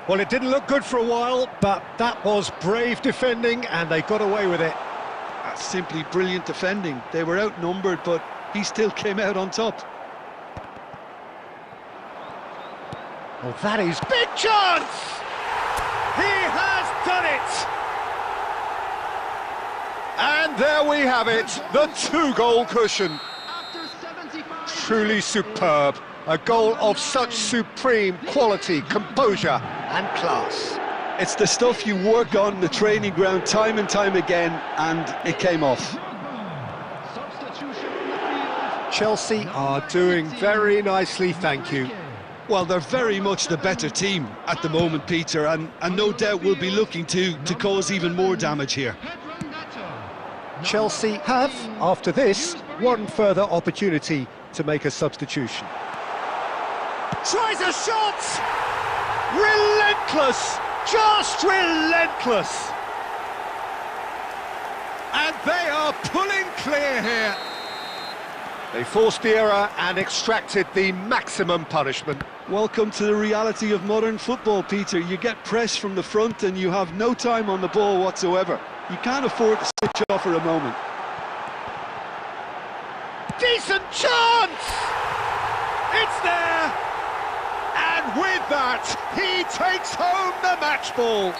Well, it didn't look good for a while, but that was brave defending, and they got away with it. That's simply brilliant defending. They were outnumbered, but he still came out on top. Oh, that is big chance! He has done it! And there we have it, the 2-goal cushion. After 75 Truly superb. A goal of such supreme quality, composure and class. It's the stuff you work on the training ground time and time again, and it came off. Substitution on the field. Chelsea are doing very nicely, thank you. Well, they're very much the better team at the moment, Peter, and no doubt will be looking to cause even more damage here. Chelsea have, after this, one further opportunity to make a substitution. Tries a shot! Relentless! Just relentless! And they are pulling clear here. They forced the error and extracted the maximum punishment. Welcome to the reality of modern football, Peter. You get press from the front and you have no time on the ball whatsoever. You can't afford to switch off for a moment. Decent chance! It's there! And with that, he takes home the match ball.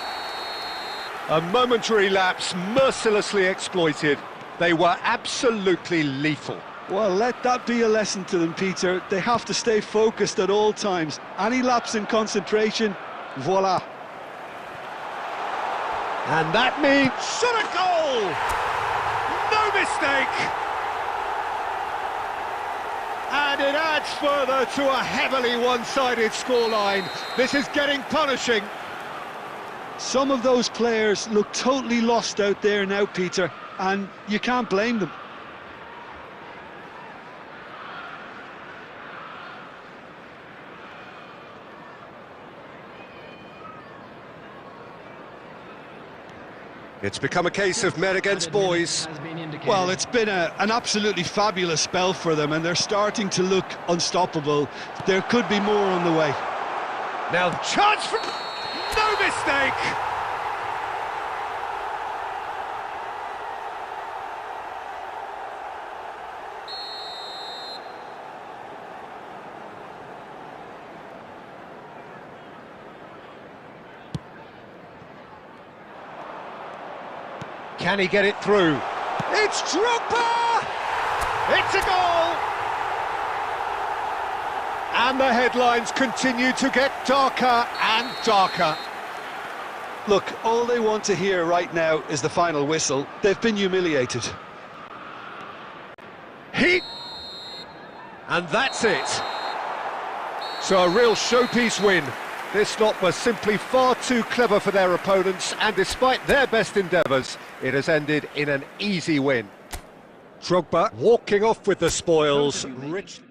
A momentary lapse mercilessly exploited. They were absolutely lethal. Well, let that be a lesson to them, Peter. They have to stay focused at all times. Any lapse in concentration, voila. And that means shot a goal! No mistake! And it adds further to a heavily one-sided scoreline. This is getting punishing. Some of those players look totally lost out there now, Peter, and you can't blame them. It's become a case of men against boys. Well, it's been an absolutely fabulous spell for them, and they're starting to look unstoppable. There could be more on the way. Now, chance for... no mistake! Can he get it through? It's Drogba! It's a goal! And the headlines continue to get darker and darker. Look, all they want to hear right now is the final whistle. They've been humiliated. And that's it. So a real showpiece win. This lot was simply far too clever for their opponents, and despite their best endeavours, it has ended in an easy win. Drogba walking off with the spoils. Rich.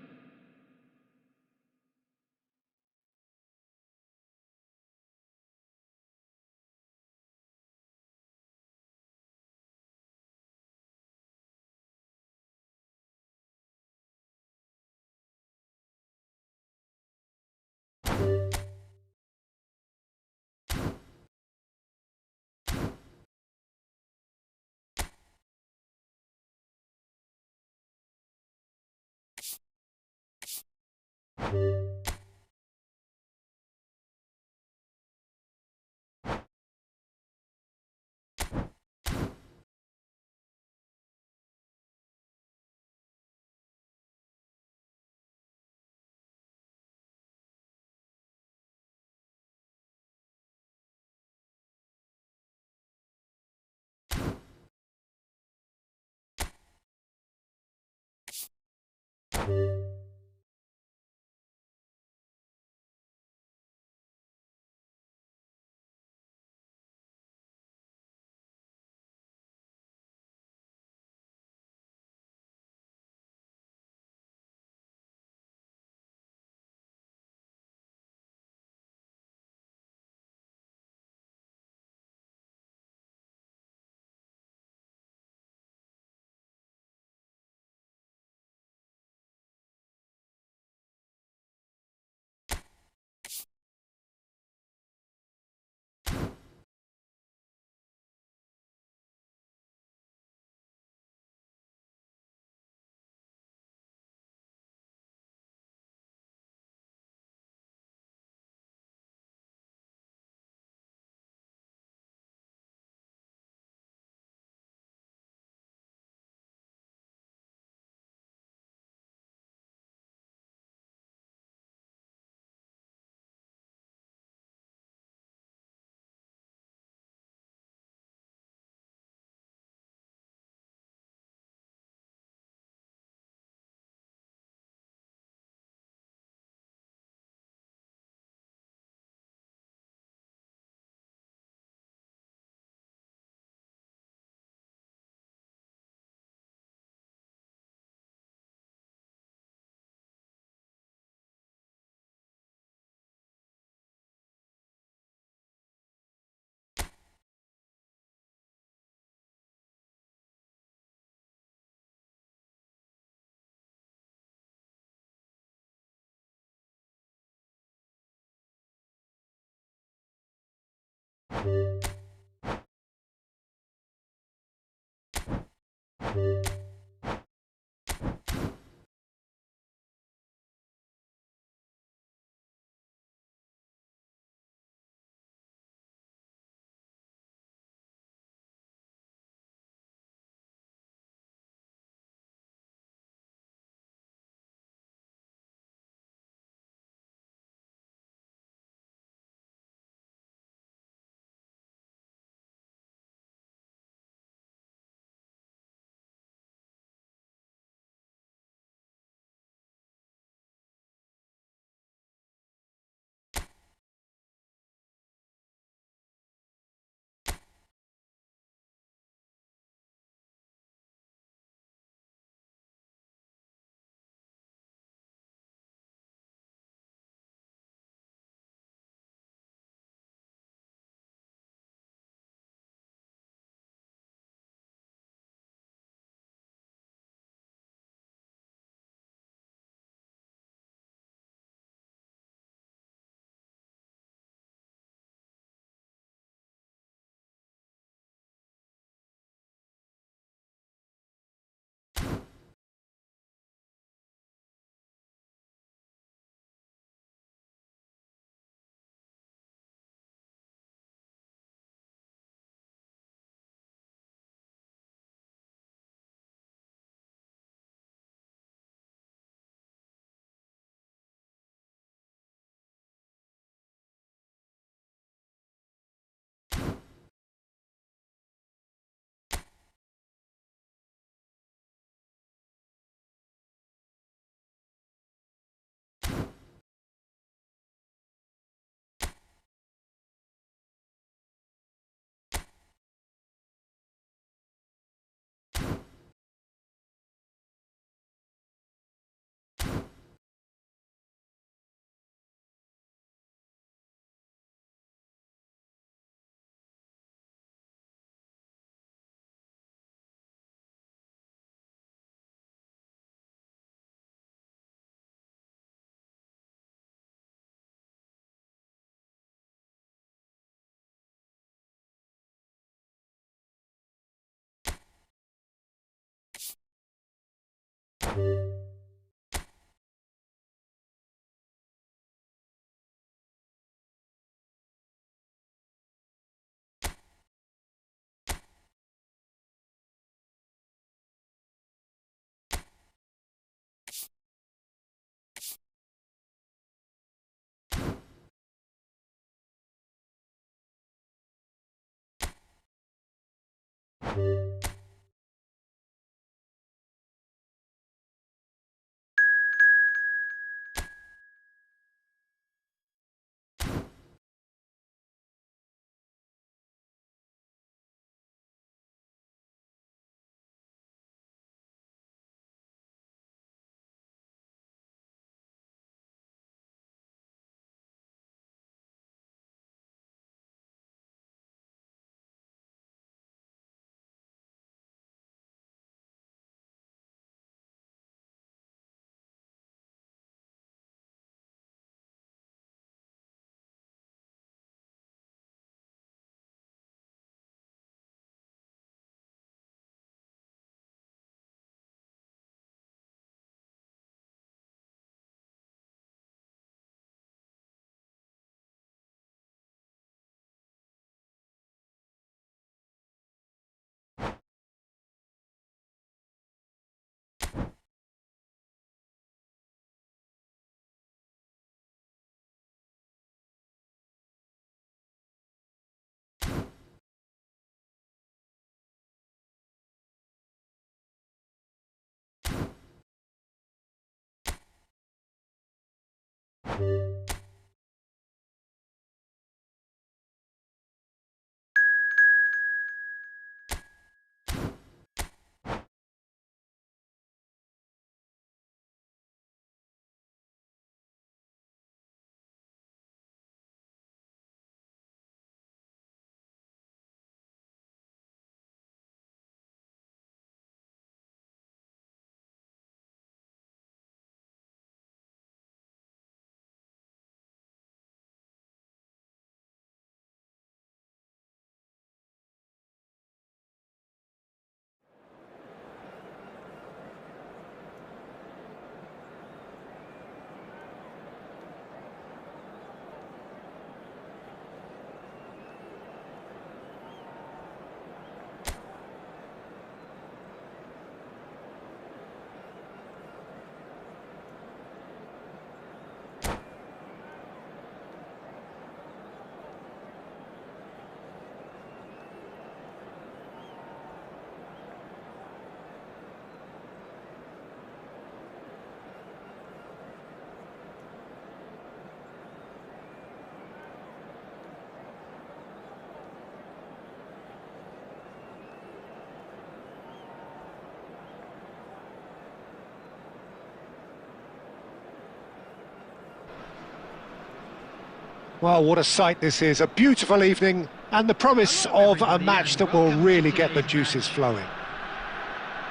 Well, what a sight this is. A beautiful evening and the promise of a match that will really get the juices flowing.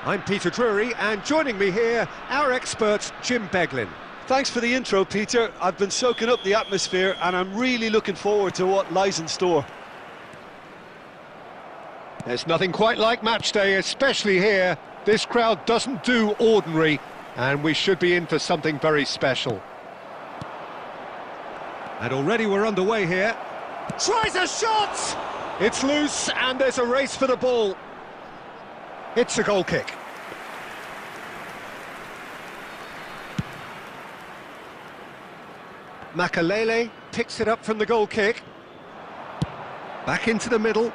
I'm Peter Drury, and joining me here, our expert, Jim Beglin. Thanks for the intro, Peter. I've been soaking up the atmosphere and I'm really looking forward to what lies in store. There's nothing quite like match day, especially here. This crowd doesn't do ordinary, and we should be in for something very special. And already we're underway here. Tries a shot! It's loose, and there's a race for the ball. It's a goal kick. Makalele picks it up from the goal kick. Back into the middle.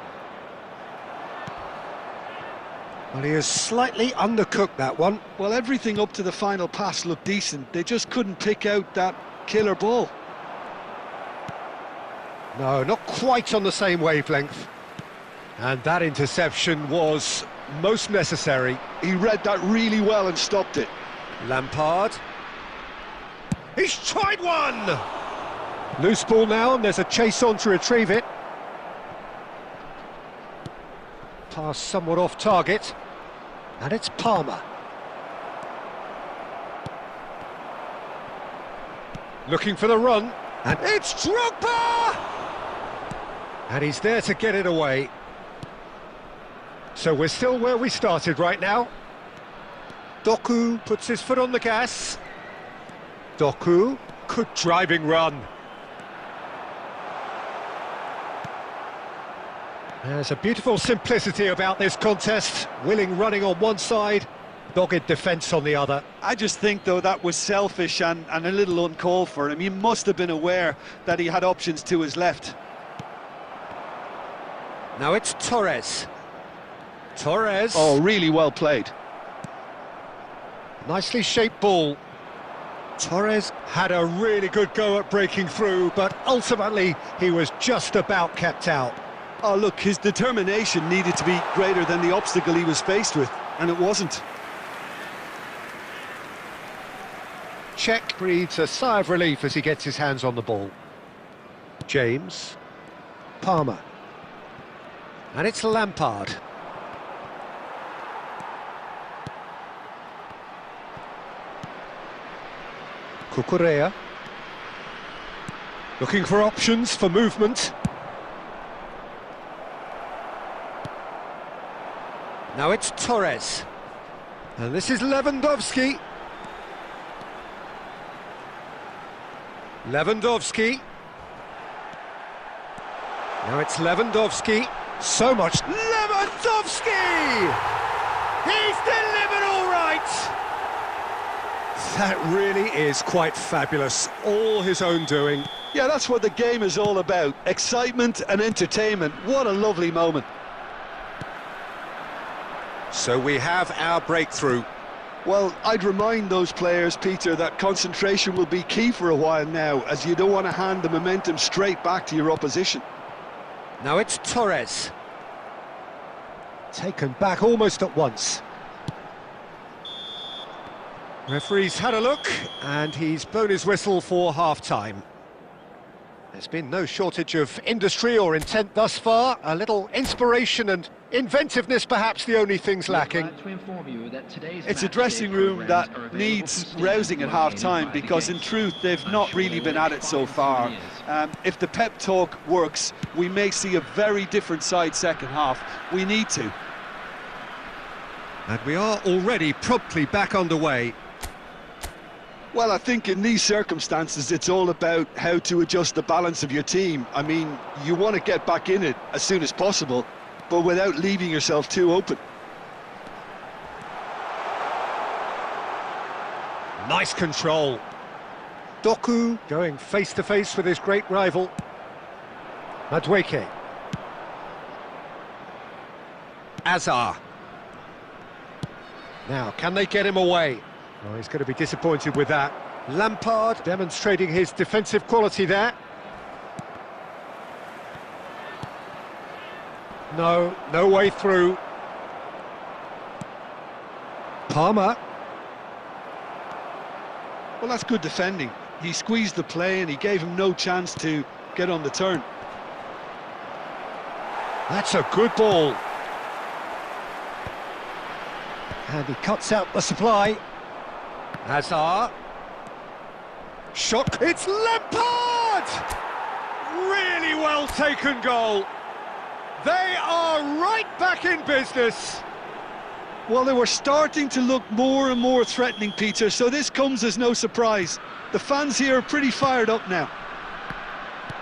Well, he has slightly undercooked that one. Well, everything up to the final pass looked decent. They just couldn't pick out that killer ball. No, not quite on the same wavelength. And that interception was most necessary. He read that really well and stopped it. Lampard. He's tried one! Loose ball now, and there's a chase on to retrieve it. Pass somewhat off target. And it's Palmer. Looking for the run. And it's Drogba! And he's there to get it away. So we're still where we started right now. Doku puts his foot on the gas. Doku, good driving run. There's a beautiful simplicity about this contest. Willing running on one side, dogged defence on the other. I just think, though, that was selfish and a little uncalled for him. He must have been aware that he had options to his left. Now it's Torres. Torres. Oh, really well played. Nicely shaped ball. Torres had a really good go at breaking through, but ultimately he was just about kept out. Oh, look, his determination needed to be greater than the obstacle he was faced with, and it wasn't. Czech breathes a sigh of relief as he gets his hands on the ball. James. Palmer. And it's Lampard. Cucurella. Looking for options for movement. Now it's Torres. And this is Lewandowski. Lewandowski. Now it's Lewandowski. So much Lewandowski! He's delivered all right! That really is quite fabulous. All his own doing. Yeah, that's what the game is all about. Excitement and entertainment. What a lovely moment. So we have our breakthrough. Well, I'd remind those players, Peter, that concentration will be key for a while now, as you don't want to hand the momentum straight back to your opposition. Now it's Torres. Taken back almost at once. Referee's had a look, and he's blown his whistle for half-time. There's been no shortage of industry or intent thus far. A little inspiration and inventiveness, perhaps the only things lacking. It's a dressing room that needs rousing at half-time, because in truth they've not really been at it so far. If the pep talk works, we may see a very different side second half. We need to. And we are already promptly back underway. Well, I think in these circumstances it's all about how to adjust the balance of your team. I mean, you want to get back in it as soon as possible, but without leaving yourself too open. Nice control. Doku going face-to-face with his great rival. Madueke. Azar. Now, can they get him away? Oh, he's going to be disappointed with that. Lampard demonstrating his defensive quality there. No way through. Palmer. Well, that's good defending. He squeezed the play and he gave him no chance to get on the turn. That's a good ball. And he cuts out the supply. Hazard. Shot. It's Lampard! Really well taken goal. They are right back in business. Well, they were starting to look more and more threatening, Peter, so this comes as no surprise. The fans here are pretty fired up now.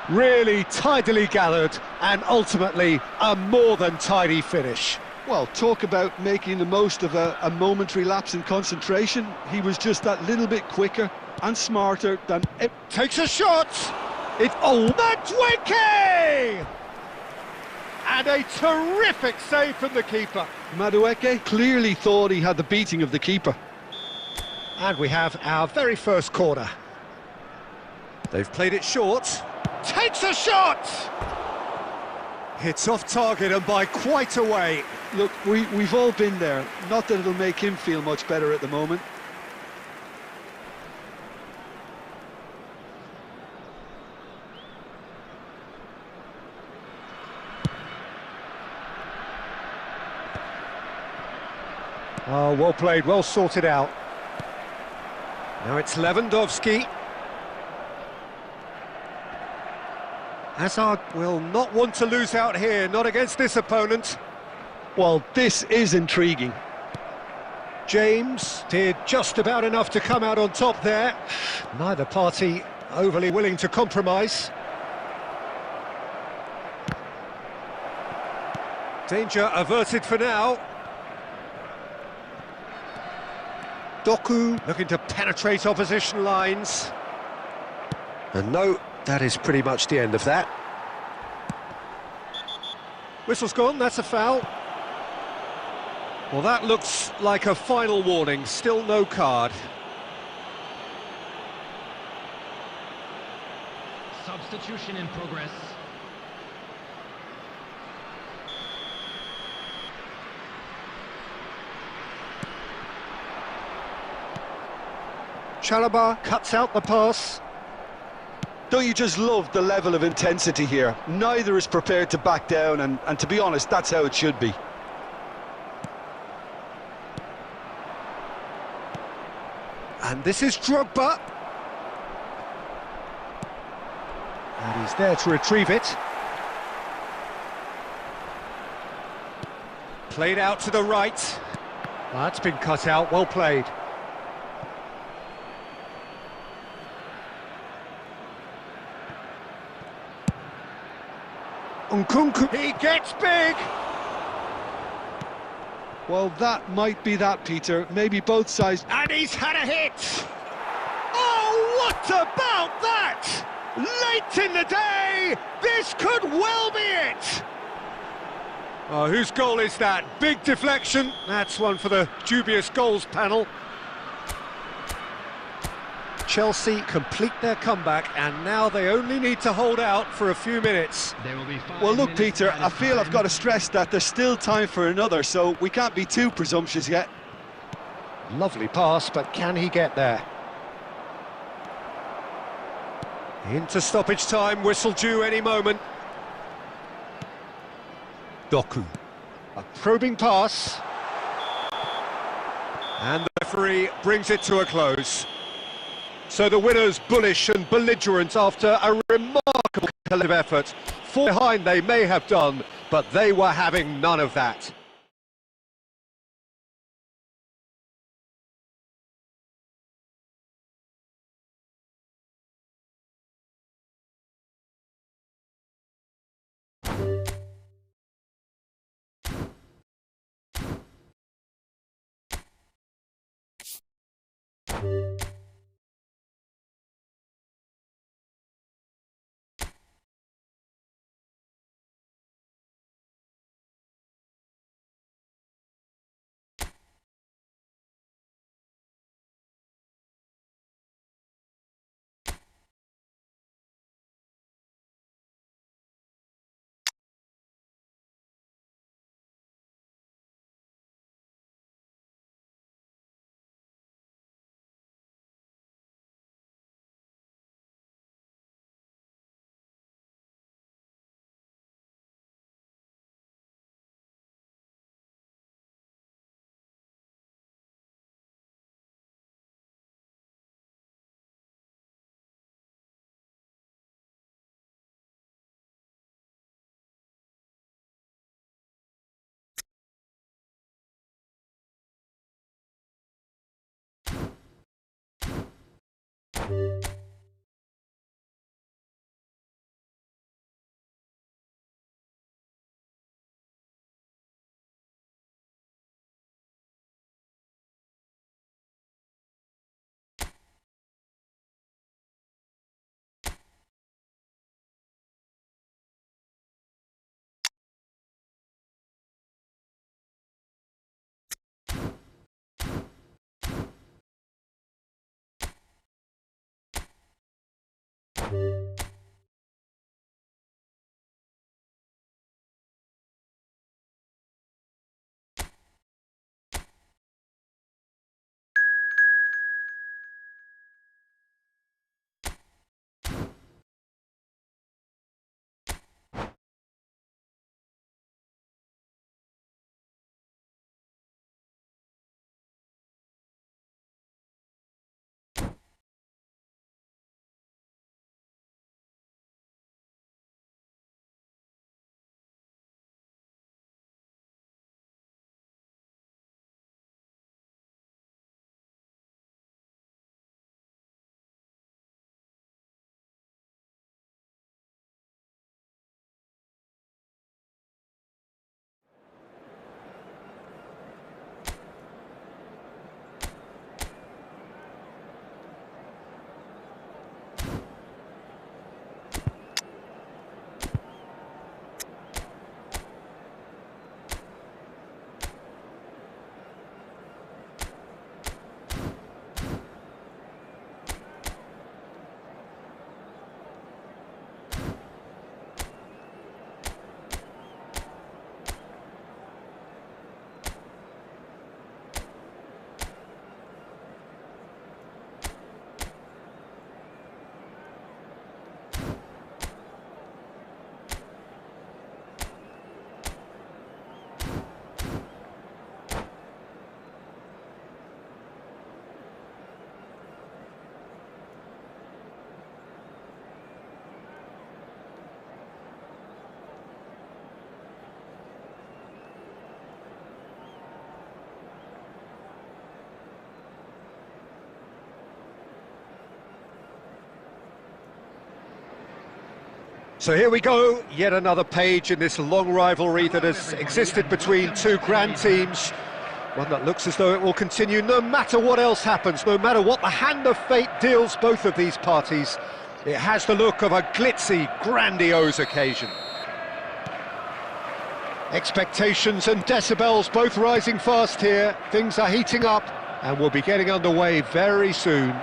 Really tidily gathered, and ultimately a more than tidy finish. Well, talk about making the most of a momentary lapse in concentration. He was just that little bit quicker and smarter than... It takes a shot! Madueke! And a terrific save from the keeper. Madueke clearly thought he had the beating of the keeper. And we have our very first corner. They've played it short. Takes a shot! Hits off target and by quite a way. Look, we've all been there. Not that it'll make him feel much better at the moment. Oh, well played, well sorted out. Now it's Lewandowski. Hazard will not want to lose out here, not against this opponent. Well, this is intriguing. James did just about enough to come out on top there. Neither party overly willing to compromise. Danger averted for now. Doku looking to penetrate opposition lines. And no, that is pretty much the end of that. Whistle's gone, that's a foul. Well, that looks like a final warning, still no card. Substitution in progress. Chalobah cuts out the pass. Don't you just love the level of intensity here? Neither is prepared to back down, and to be honest, that's how it should be. And this is Drogba. And he's there to retrieve it. Played out to the right. That's been cut out, well played. Nkunku, he gets big! Well, that might be that, Peter. Maybe both sides... And he's had a hit! Oh, what about that? Late in the day, this could well be it! Oh, whose goal is that? Big deflection. That's one for the dubious goals panel. Chelsea complete their comeback, and now they only need to hold out for a few minutes. There will be 5 Well, look, minutes Peter, added I feel I've time. got to stress that there's still time for another, so we can't be too presumptuous yet. Lovely pass, but can he get there? Into stoppage time, whistle due any moment. Doku. A probing pass. And the referee brings it to a close. So the winners bullish and belligerent after a remarkable collective effort. Fall behind they may have done, but they were having none of that. So here we go, yet another page in this long rivalry that has existed between two grand teams. One that looks as though it will continue no matter what else happens, no matter what the hand of fate deals both of these parties. It has the look of a glitzy, grandiose occasion. Expectations and decibels both rising fast here. Things are heating up and we'll be getting underway very soon.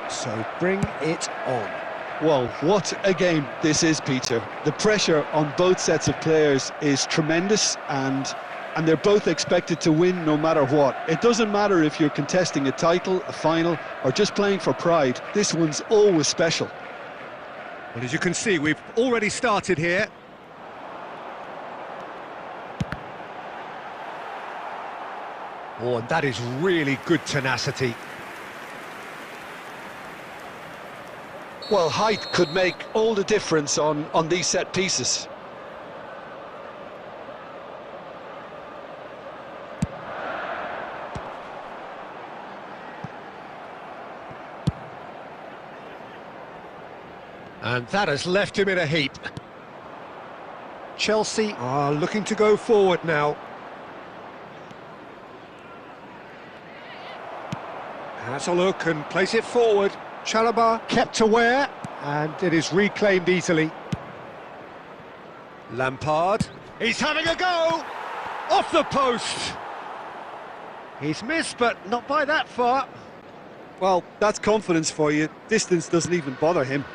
So bring it on. Well, what a game this is, Peter. The pressure on both sets of players is tremendous, and they're both expected to win no matter what. It doesn't matter if you're contesting a title, a final, or just playing for pride. This one's always special. Well, as you can see, we've already started here. Oh, and that is really good tenacity. Well, height could make all the difference on these set pieces. And that has left him in a heap. Chelsea are looking to go forward now. Has a look and place it forward. Chalobah kept aware, and it is reclaimed easily. Lampard, he's having a go! Off the post! He's missed, but not by that far. Well, that's confidence for you. Distance doesn't even bother him.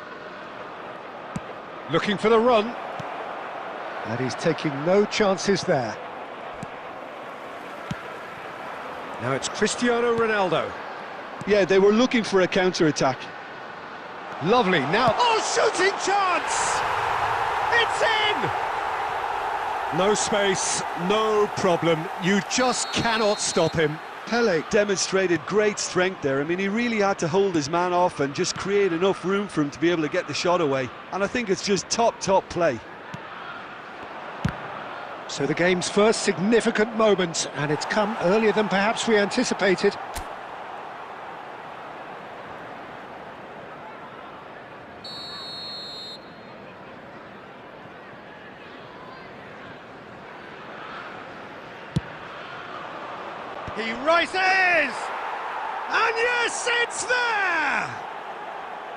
Looking for the run. And he's taking no chances there. Now it's Cristiano Ronaldo. Yeah, they were looking for a counter-attack. Lovely, now... Oh, shooting chance! It's in! No space, no problem. You just cannot stop him. Pele demonstrated great strength there. I mean, he really had to hold his man off and just create enough room for him to be able to get the shot away. And I think it's just top play. So the game's first significant moment, and it's come earlier than perhaps we anticipated. He rises! And yes, it's there!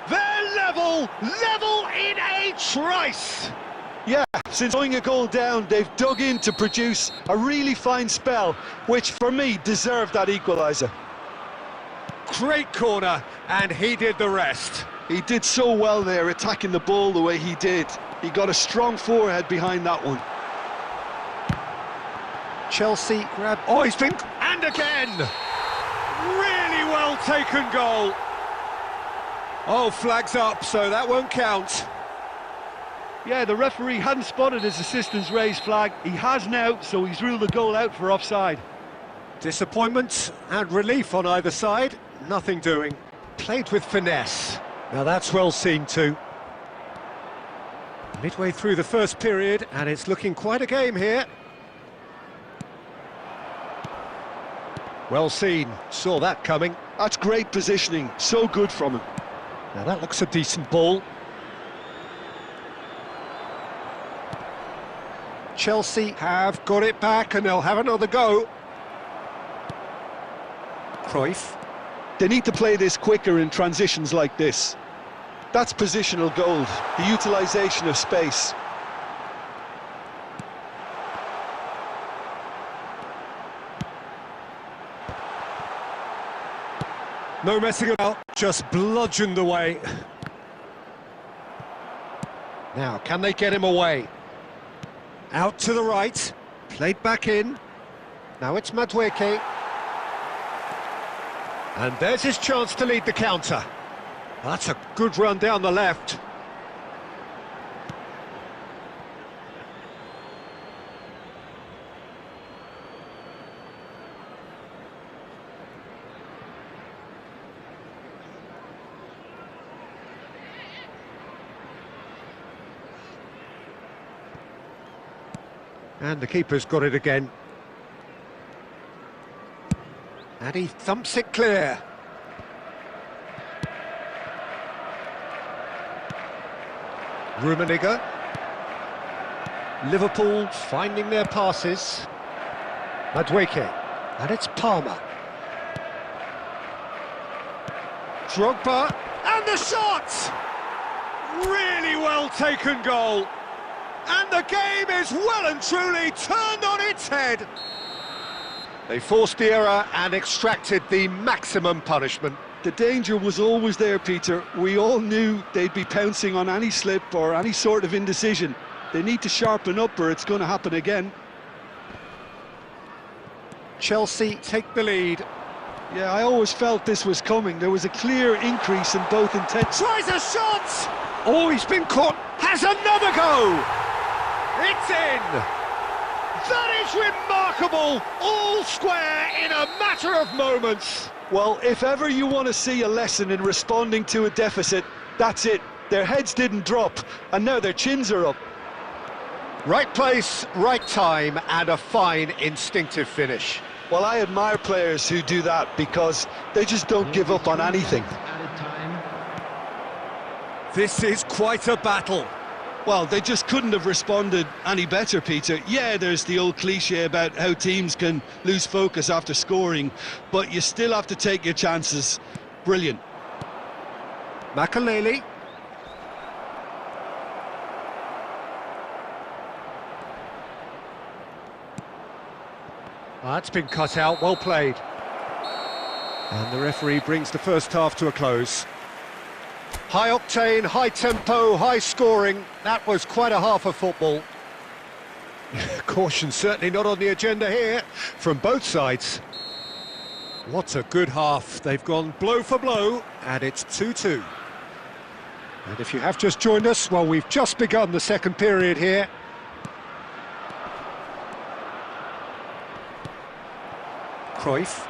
They're level in a trice! Yeah, since going a goal down, they've dug in to produce a really fine spell, which for me deserved that equaliser. Great corner, and he did the rest. He did so well there, attacking the ball the way he did. He got a strong forehead behind that one. Chelsea grab... Oh, he's been... And again! Really well taken goal. Oh, flags up, so that won't count. Yeah, the referee hadn't spotted his assistant's raised flag. He has now, so he's ruled the goal out for offside. Disappointment and relief on either side. Nothing doing. Played with finesse. Now that's well seen too. Midway through the first period, and it's looking quite a game here. Well seen, saw that coming. That's great positioning, so good from him. Now that looks a decent ball. Chelsea have got it back and they'll have another go. Cruyff. They need to play this quicker in transitions like this. That's positional gold, the utilisation of space. No messing about, just bludgeoned away. Now, can they get him away? Out to the right, played back in. Now it's Madueke. And there's his chance to lead the counter. That's a good run down the left. And the keeper's got it again. And he thumps it clear. Rummenigge. Liverpool finding their passes. Madueke. And it's Palmer. Drogba. And the shot! Really well taken goal. And the game is well and truly turned on its head. They forced the error and extracted the maximum punishment. The danger was always there, Peter. We all knew they'd be pouncing on any slip or any sort of indecision. They need to sharpen up or it's going to happen again. Chelsea take the lead. Yeah, I always felt this was coming. There was a clear increase in both intent. Tries a shot! Oh, he's been caught. Has another go! It's in! That is remarkable! All square in a matter of moments. Well, if ever you want to see a lesson in responding to a deficit, that's it. Their heads didn't drop, and now their chins are up. Right place, right time, and a fine instinctive finish. Well, I admire players who do that because they just don't give up on anything. This is quite a battle. Well, they just couldn't have responded any better, Peter. Yeah, there's the old cliche about how teams can lose focus after scoring, but you still have to take your chances. Brilliant. Makaleli. That's been cut out, well played. And the referee brings the first half to a close. High octane, high tempo, high scoring. That was quite a half of football. Caution certainly not on the agenda here from both sides. What a good half. They've gone blow for blow, and it's 2-2. And if you have just joined us, well, we've just begun the second period here. Cruyff.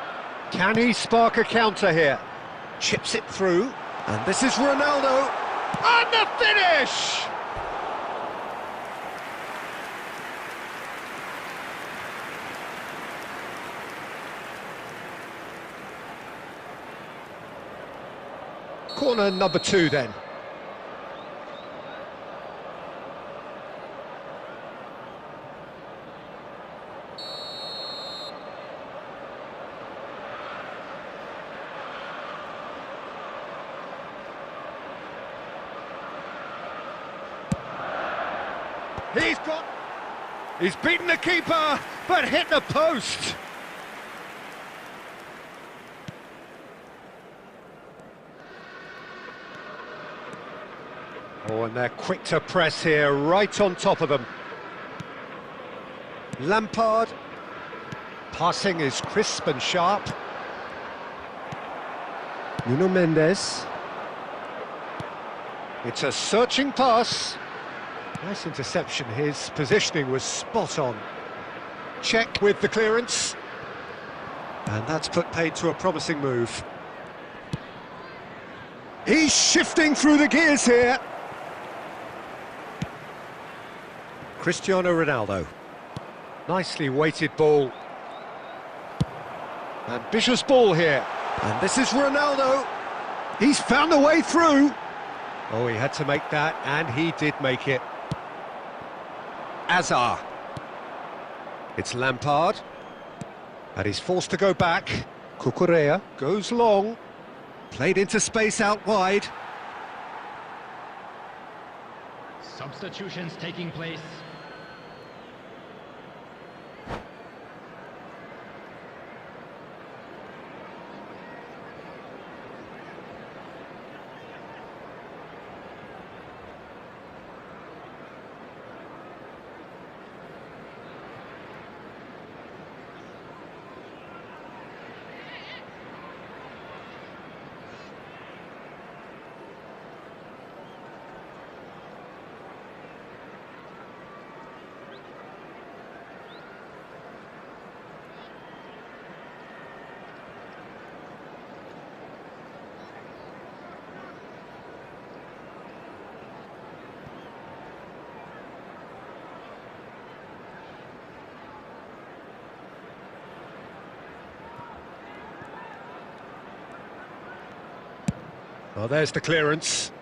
Can he spark a counter here? Chips it through. And this is Ronaldo. And the finish! Corner number 2 then. He's beaten the keeper, but hit the post. Oh, and they're quick to press here, right on top of them. Lampard. Passing is crisp and sharp. Nuno Mendes. It's a searching pass. Nice interception, his positioning was spot on. Check with the clearance. And that's put paid to a promising move. He's shifting through the gears here. Cristiano Ronaldo. Nicely weighted ball. Ambitious ball here. And this is Ronaldo. He's found a way through. Oh, he had to make that, and he did make it. Azar. It's Lampard. And he's forced to go back. Cucurella goes long. Played into space out wide. Substitutions taking place. Well, there's the clearance.